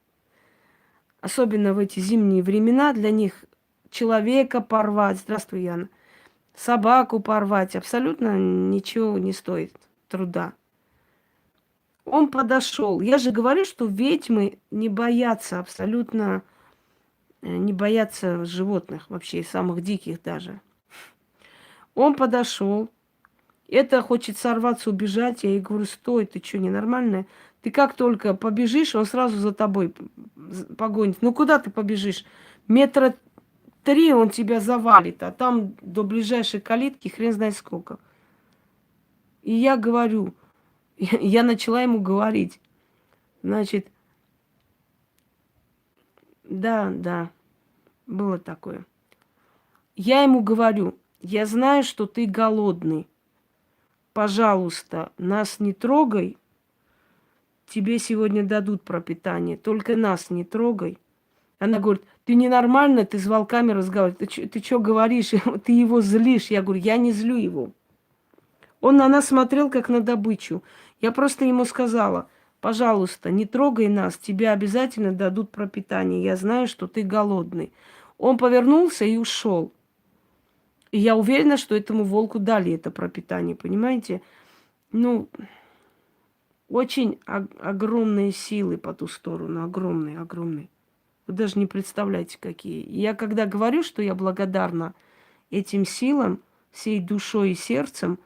Особенно в эти зимние времена для них человека порвать, здравствуй, Яна, собаку порвать абсолютно ничего не стоит труда. Он подошел. Я же говорю, что ведьмы не боятся абсолютно, не боятся животных вообще, самых диких даже. Он подошел. Это хочет сорваться, убежать. Я ей говорю, стой, ты что, ненормальная? Ты как только побежишь, он сразу за тобой погонит. Ну куда ты побежишь? 3 метра он тебя завалит, а там до ближайшей калитки хрен знает сколько. И я говорю, я начала ему говорить. Значит, да, было такое. Я ему говорю, я знаю, что ты голодный. Пожалуйста, нас не трогай. Тебе сегодня дадут пропитание. Только нас не трогай. Она говорит, ты ненормально, ты с волками разговариваешь. Ты что говоришь? Ты его злишь. Я говорю, я не злю его. Он на нас смотрел, как на добычу. Я просто ему сказала, Пожалуйста, не трогай нас, тебе обязательно дадут пропитание. Я знаю, что ты голодный. Он повернулся и ушел. И я уверена, что этому волку дали это пропитание, понимаете? Ну, очень огромные силы по ту сторону, огромные, огромные. Вы даже не представляете, какие. И я когда говорю, что я благодарна этим силам, всей душой и сердцем,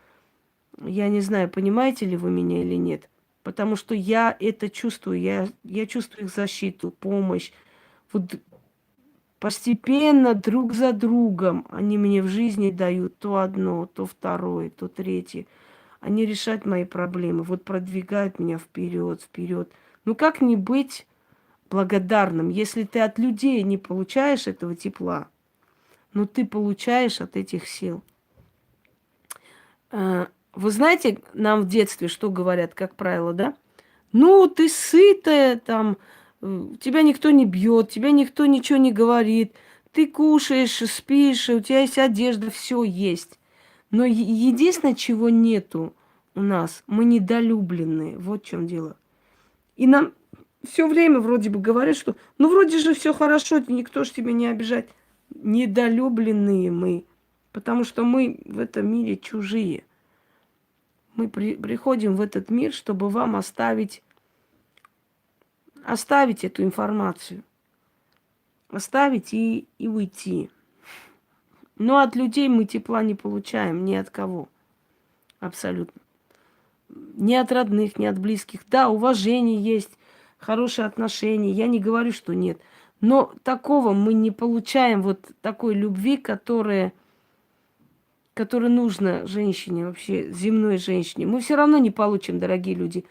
я не знаю, понимаете ли вы меня или нет. Потому что я это чувствую, я чувствую их защиту, помощь. Вот постепенно друг за другом они мне в жизни дают то одно, то второе, то третье. Они решают мои проблемы, вот продвигают меня вперед, вперед. Ну как не быть благодарным, если ты от людей не получаешь этого тепла, но ты получаешь от этих сил. Вы знаете, нам в детстве что говорят, как правило, да? Ну, ты сытая, там, тебя никто не бьет, тебя никто ничего не говорит, ты кушаешь, спишь, у тебя есть одежда, все есть. Но единственное, чего нету у нас, мы недолюбленные, вот в чем дело. И нам все время вроде бы говорят, что ну вроде же все хорошо, никто ж тебя не обижает. Недолюбленные мы, потому что мы в этом мире чужие. Мы приходим в этот мир, чтобы вам оставить эту информацию. Оставить и уйти. Но от людей мы тепла не получаем ни от кого. Абсолютно. Ни от родных, ни от близких. Да, уважение есть, хорошие отношения. Я не говорю, что нет. Но такого мы не получаем, вот такой любви, которая нужна женщине, вообще земной женщине. Мы все равно не получим, дорогие люди.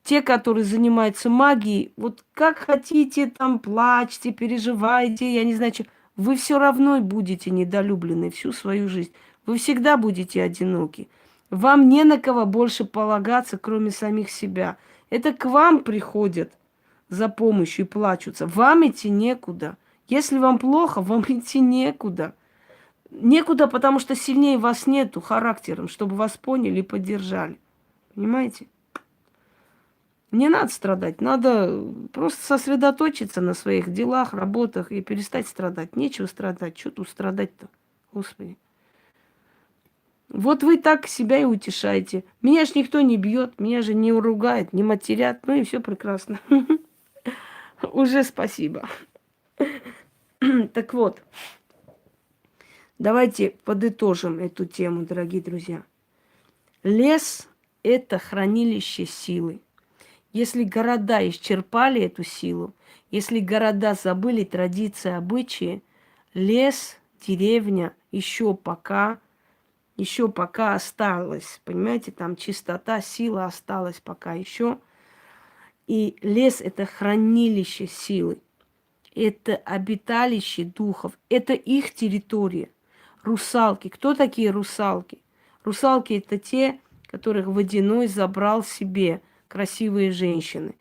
Те, которые занимаются магией, вот как хотите, там плачьте, переживайте, я не знаю, что, вы все равно будете недолюблены всю свою жизнь. Вы всегда будете одиноки. Вам не на кого больше полагаться, кроме самих себя. Это к вам приходят за помощью и плачутся. Вам идти некуда. Если вам плохо, вам идти некуда. Некуда, потому что сильнее вас нету характером, чтобы вас поняли и поддержали. Понимаете? Не надо страдать, надо просто сосредоточиться на своих делах, работах и перестать страдать. Нечего страдать, что тут страдать-то, Господи. Вот вы так себя и утешаете. Меня же никто не бьет, меня же не ругает, не матерят, ну и все прекрасно. Уже спасибо. Так вот, давайте подытожим эту тему, дорогие друзья. Лес – это хранилище силы. Если города исчерпали эту силу, если города забыли традиции, обычаи, лес, деревня еще пока осталось. Понимаете, там чистота, сила осталась пока еще. И лес – это хранилище силы. Это обиталище духов. Это их территория. Русалки. Кто такие русалки? Русалки – это те, которых водяной забрал себе красивые женщины.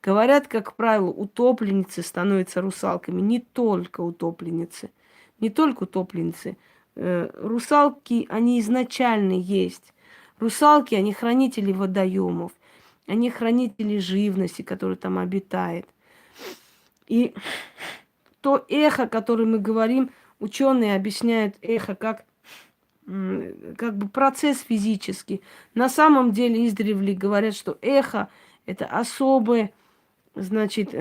Говорят, как правило, утопленницы становятся русалками. Не только утопленницы. Не только утопленницы. Русалки, они изначально есть. Русалки, они хранители водоемов. Они хранители живности, которая там обитает. И то эхо, которое мы говорим, ученые объясняют эхо как бы процесс физический. На самом деле издревле говорят, что эхо – это особое, значит,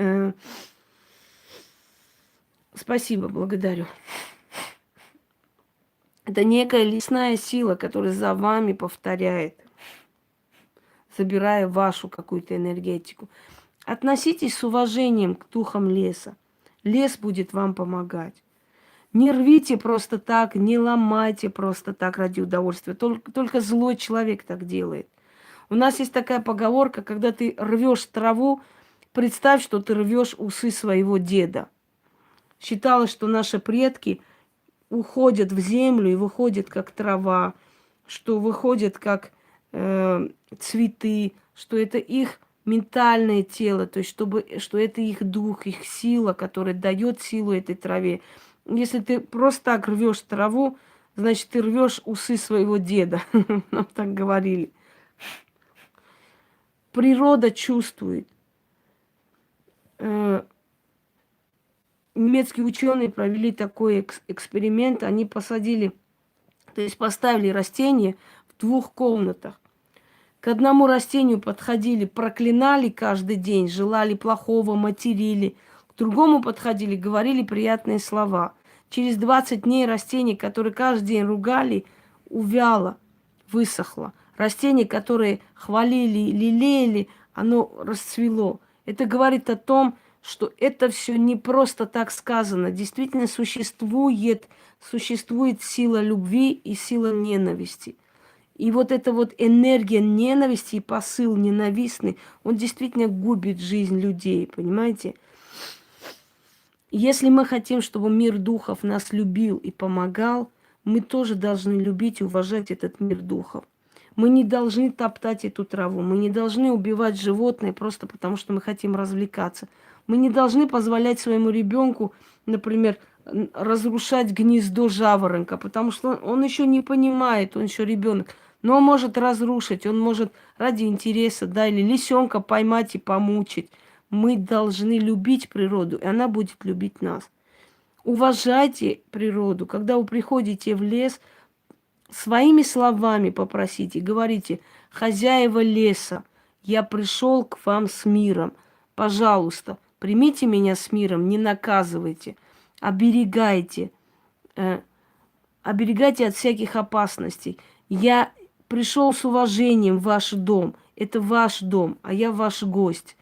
спасибо, благодарю. Это некая лесная сила, которая за вами повторяет, забирая вашу какую-то энергетику. Относитесь с уважением к духам леса. Лес будет вам помогать. Не рвите просто так, не ломайте просто так ради удовольствия. Только злой человек так делает. У нас есть такая поговорка, когда ты рвешь траву, представь, что ты рвешь усы своего деда. Считалось, что наши предки уходят в землю и выходят как трава, что выходят как цветы, что это их ментальное тело, то есть что это их дух, их сила, которая дает силу этой траве. Если ты просто так рвешь траву, значит, ты рвешь усы своего деда. Нам так говорили. Природа чувствует. э, немецкие ученые провели такой эксперимент. Они посадили, то есть поставили растения в двух комнатах. К одному растению подходили, проклинали каждый день, желали плохого, материли. К другому подходили, говорили приятные слова. Через 20 дней растение, которое каждый день ругали, увяло, высохло. Растение, которое хвалили, лелеяли, оно расцвело. Это говорит о том, что это все не просто так сказано. Действительно существует сила любви и сила ненависти. И вот эта вот энергия ненависти и посыл ненавистный, он действительно губит жизнь людей, понимаете? Если мы хотим, чтобы мир духов нас любил и помогал, мы тоже должны любить и уважать этот мир духов. Мы не должны топтать эту траву, мы не должны убивать животное просто потому, что мы хотим развлекаться. Мы не должны позволять своему ребенку, например, разрушать гнездо жаворонка, потому что он еще не понимает, он еще ребенок. Но он может разрушить, он может ради интереса, да, или лисенка поймать и помучить. Мы должны любить природу, и она будет любить нас. Уважайте природу. Когда вы приходите в лес, своими словами попросите, говорите: хозяева леса, я пришел к вам с миром. Пожалуйста, примите меня с миром, не наказывайте, оберегайте, оберегайте от всяких опасностей. Я пришел с уважением в ваш дом. Это ваш дом, а я ваш гость.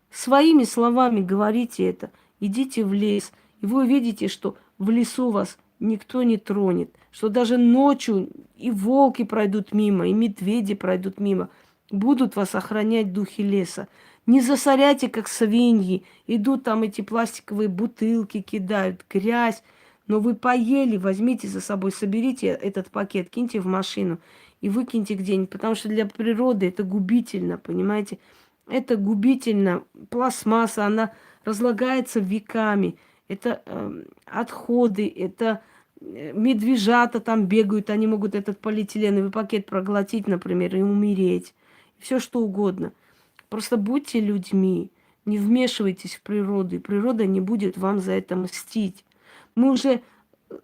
Своими словами говорите это. Идите в лес, и вы увидите, что в лесу вас никто не тронет, что даже ночью и волки пройдут мимо, и медведи пройдут мимо. Будут вас охранять духи леса. Не засоряйте, как свиньи. Идут там эти пластиковые бутылки, кидают грязь. Но вы поели, возьмите за собой, соберите этот пакет, киньте в машину и выкиньте где-нибудь, потому что для природы это губительно, понимаете? Это губительно. Пластмасса, она разлагается веками. Это отходы, это медвежата там бегают, они могут этот полиэтиленовый пакет проглотить, например, и умереть. Все что угодно. Просто будьте людьми, не вмешивайтесь в природу, и природа не будет вам за это мстить. Мы уже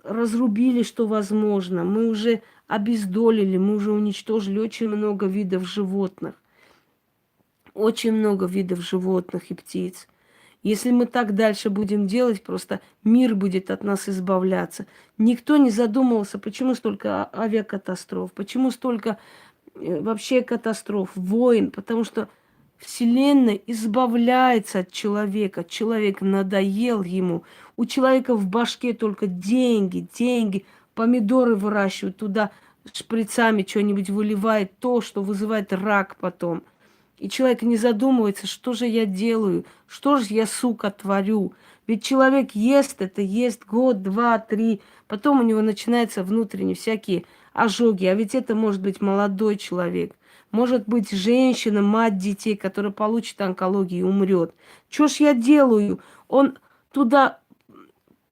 разрубили, что возможно, мы уже обездолили, мы уже уничтожили очень много видов животных. Очень много видов животных и птиц. Если мы так дальше будем делать, просто мир будет от нас избавляться. Никто не задумывался, почему столько авиакатастроф, почему столько вообще катастроф, войн, потому что Вселенная избавляется от человека. Человек надоел ему. У человека в башке только деньги, деньги. Помидоры выращивают, туда шприцами что-нибудь выливает, то, что вызывает рак потом. И человек не задумывается, что же я делаю, что же я, сука, творю. Ведь человек ест это, ест год, два, три, потом у него начинаются внутренние всякие ожоги. А ведь это может быть молодой человек, может быть женщина, мать детей, которая получит онкологию и умрет. Что ж я делаю? Он туда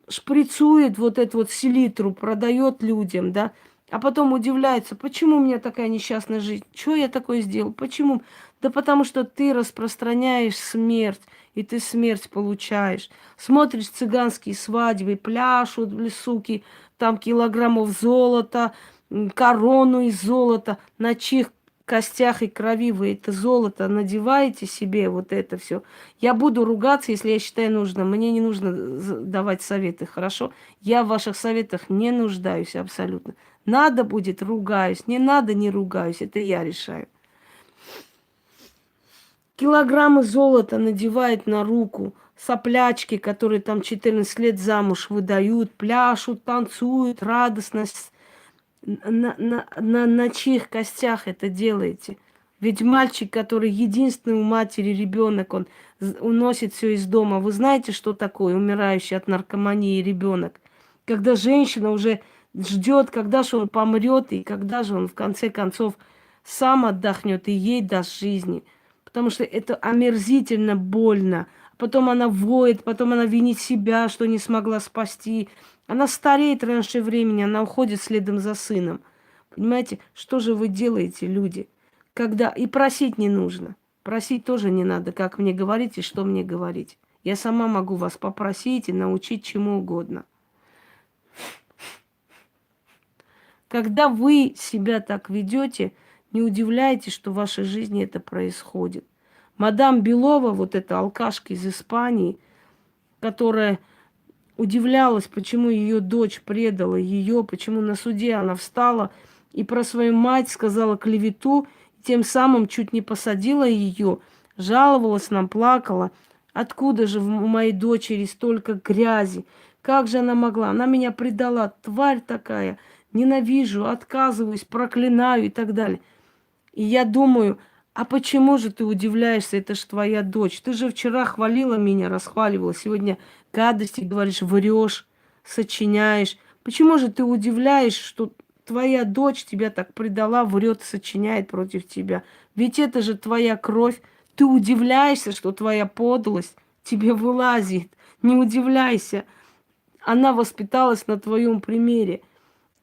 шприцует вот эту вот селитру, продает людям, да, а потом удивляется, почему у меня такая несчастная жизнь, что я такое сделал, почему? Да потому что ты распространяешь смерть, и ты смерть получаешь. Смотришь цыганские свадьбы, пляшут, суки, там килограммов золота, корону из золота, на чьих костях и крови вы это золото надеваете себе, вот это все. Я буду ругаться, если я считаю нужным. Мне не нужно давать советы, хорошо? Я в ваших советах не нуждаюсь абсолютно. Надо будет, ругаюсь. Не надо, не ругаюсь. Это я решаю. Килограммы золота надевает на руку. Соплячки, которые там 14 лет замуж выдают, пляшут, танцуют, радостно. На чьих костях это делаете? Ведь мальчик, который единственный у матери ребенок, он уносит все из дома. Вы знаете, что такое умирающий от наркомании ребенок? Когда женщина уже ждет, когда же он помрет, и когда же он в конце концов сам отдохнет и ей даст жизни. Потому что это омерзительно больно. Потом она воет, потом она винит себя, что не смогла спасти. Она стареет раньше времени, она уходит следом за сыном. Понимаете, что же вы делаете, люди? Когда и просить не нужно. Просить тоже не надо, как мне говорить и что мне говорить. Я сама могу вас попросить и научить чему угодно. Когда вы себя так ведете, не удивляйтесь, что в вашей жизни это происходит. Мадам Белова, вот эта алкашка из Испании, которая удивлялась, почему ее дочь предала ее, почему на суде она встала и про свою мать сказала клевету, тем самым чуть не посадила ее, жаловалась нам, плакала. Откуда же у моей дочери столько грязи? Как же она могла? Она меня предала, тварь такая. Ненавижу, отказываюсь, проклинаю и так далее. И я думаю, а почему же ты удивляешься, это ж твоя дочь? Ты же вчера хвалила меня, расхваливала, сегодня гадости говоришь, врешь, сочиняешь. Почему же ты удивляешь, что твоя дочь тебя так предала, врет, сочиняет против тебя? Ведь это же твоя кровь. Ты удивляешься, что твоя подлость тебе вылазит. Не удивляйся. Она воспиталась на твоем примере.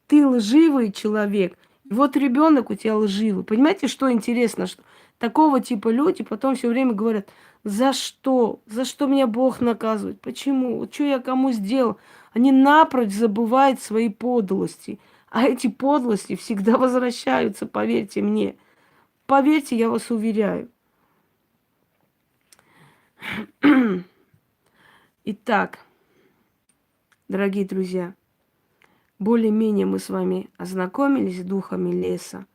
Ты лживый человек. И вот ребенок у тебя лживый. Понимаете, что интересно? Что такого типа люди потом все время говорят, за что? За что меня Бог наказывает? Почему? Вот что я кому сделал? Они напрочь забывают свои подлости. А эти подлости всегда возвращаются, поверьте мне. Поверьте, я вас уверяю. Итак, дорогие друзья, более-менее мы с вами ознакомились с духами леса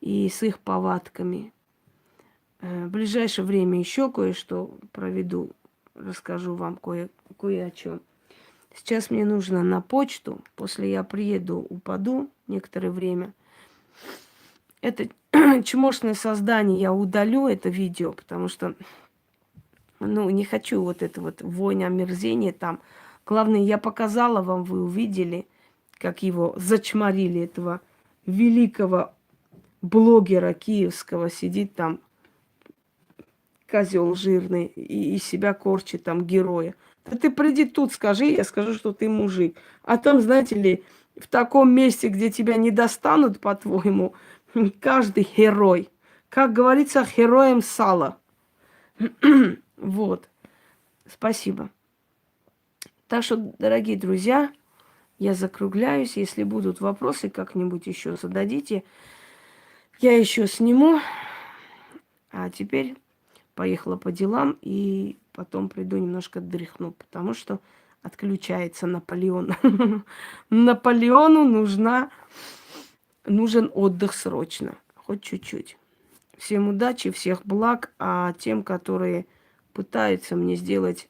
и с их повадками. В ближайшее время еще кое-что проведу, расскажу вам кое о чем. Сейчас мне нужно на почту, после я приеду, упаду некоторое время. Это чмошное создание я удалю, это видео, потому что, не хочу вот это вот вонь, омерзение там. Главное, я показала вам, вы увидели, как его зачморили, этого великого блогера киевского, сидит там, козел жирный, и из себя корчит там героя. Да ты приди тут, скажи, я скажу, что ты мужик. А там, знаете ли, в таком месте, где тебя не достанут, по-твоему, каждый герой. Как говорится, героем сала. Вот. Спасибо. Так что, дорогие друзья, я закругляюсь. Если будут вопросы, как-нибудь еще зададите. Я еще сниму. А теперь поехала по делам и потом приду немножко дрыхну, потому что отключается Наполеон. Наполеону нужен отдых срочно, хоть чуть-чуть. Всем удачи, всех благ, а тем, которые пытаются мне сделать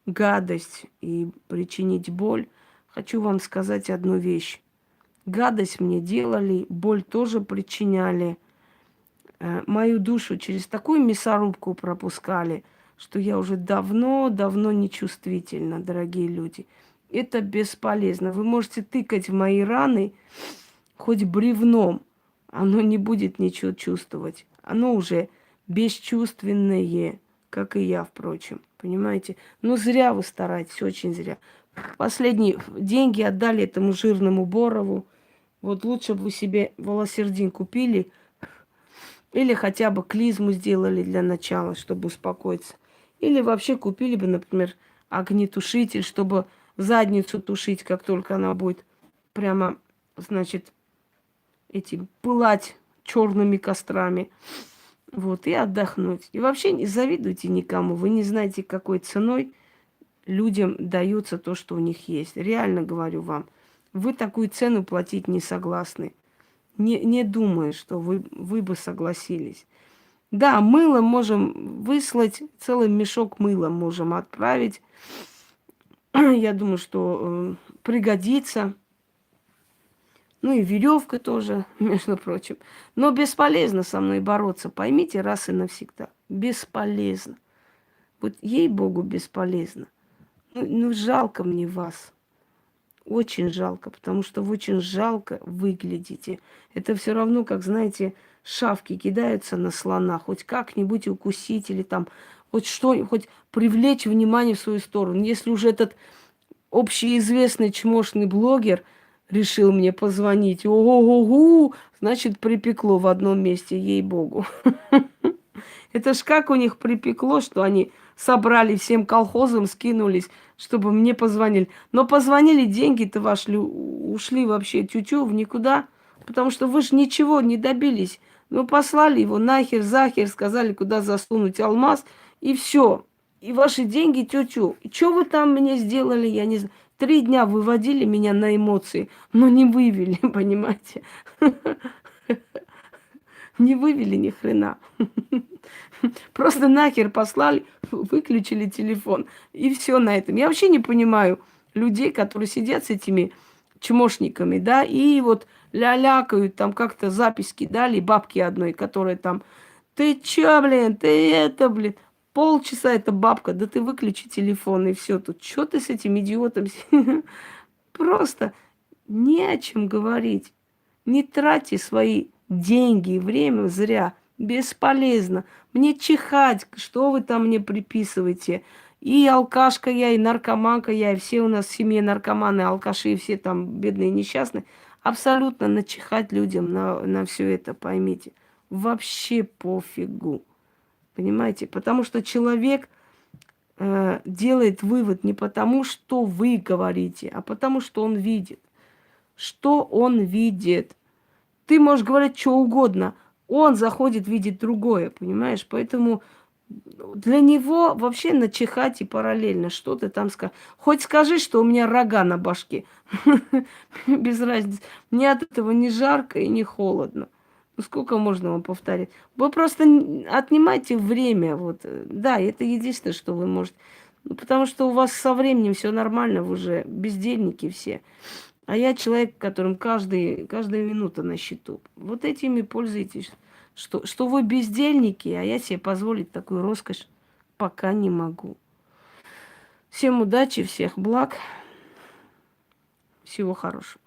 гадость и причинить боль, хочу вам сказать одну вещь. Гадость мне делали, боль тоже причиняли. Мою душу через такую мясорубку пропускали, что я уже давно-давно нечувствительна, дорогие люди. Это бесполезно. Вы можете тыкать в мои раны хоть бревном, оно не будет ничего чувствовать. Оно уже бесчувственное, как и я, впрочем. Понимаете? Но зря вы стараетесь, очень зря. Последние деньги отдали этому жирному Борову. Вот лучше бы вы себе волосердин купили или хотя бы клизму сделали для начала, чтобы успокоиться. Или вообще купили бы, например, огнетушитель, чтобы задницу тушить, как только она будет прямо, значит, пылать черными кострами. Вот, и отдохнуть. И вообще не завидуйте никому. Вы не знаете, какой ценой людям дается то, что у них есть. Реально говорю вам. Вы такую цену платить не согласны. Не думаю, что вы бы согласились. Да, мыло можем выслать, целый мешок мыла можем отправить. Я думаю, что пригодится. Ну и веревка тоже, между прочим. Но бесполезно со мной бороться. Поймите раз и навсегда. Бесполезно. Вот ей-богу бесполезно. Ну, жалко мне вас. Очень жалко, потому что вы очень жалко выглядите. Это все равно, как, знаете, шавки кидаются на слона. Хоть как-нибудь укусить или там хоть что, хоть привлечь внимание в свою сторону. Если уже этот общеизвестный чмошный блогер решил мне позвонить, ого-го, значит, припекло в одном месте, ей-богу. Это ж как у них припекло, что они собрали всем колхозам, скинулись, чтобы мне позвонили. Но позвонили, деньги-то ваши ушли вообще тю-тю в никуда, потому что вы же ничего не добились. Ну, послали его нахер, захер, сказали, куда засунуть алмаз, и все. И ваши деньги тю-тю. И что вы там мне сделали, я не знаю. 3 дня выводили меня на эмоции, но не вывели, понимаете? Не вывели ни хрена. Просто нахер послали, выключили телефон. И все на этом. Я вообще не понимаю людей, которые сидят с этими чмошниками, да, и вот лялякают, там как-то записки дали бабке одной, которая там, ты чё, блин, ты это, блин, полчаса эта бабка, да ты выключи телефон и все тут. Чё ты с этим идиотом? Просто не о чем говорить. Не тратьте свои деньги и время зря. Бесполезно. Мне чихать, что вы там мне приписываете. И алкашка я, и наркоманка я, и все у нас в семье наркоманы, алкаши, и все там бедные, несчастные. Абсолютно начихать людям на все это, поймите. Вообще пофигу. Понимаете? Потому что человек делает вывод не потому, что вы говорите, а потому, что он видит. Что он видит. Ты можешь говорить что угодно. Он заходит, видит другое, понимаешь? Поэтому для него вообще начихать и параллельно. Что ты там скажешь? Хоть скажи, что у меня рога на башке. Без разницы. Мне от этого не жарко и не холодно. Ну, сколько можно вам повторять? Вы просто отнимайте время. Вот. Да, это единственное, что вы можете. Ну, потому что у вас со временем все нормально, вы уже бездельники все. А я человек, которым каждая минута на счету. Вот этими пользуйтесь. Что вы бездельники, а я себе позволить такую роскошь пока не могу. Всем удачи, всех благ, всего хорошего.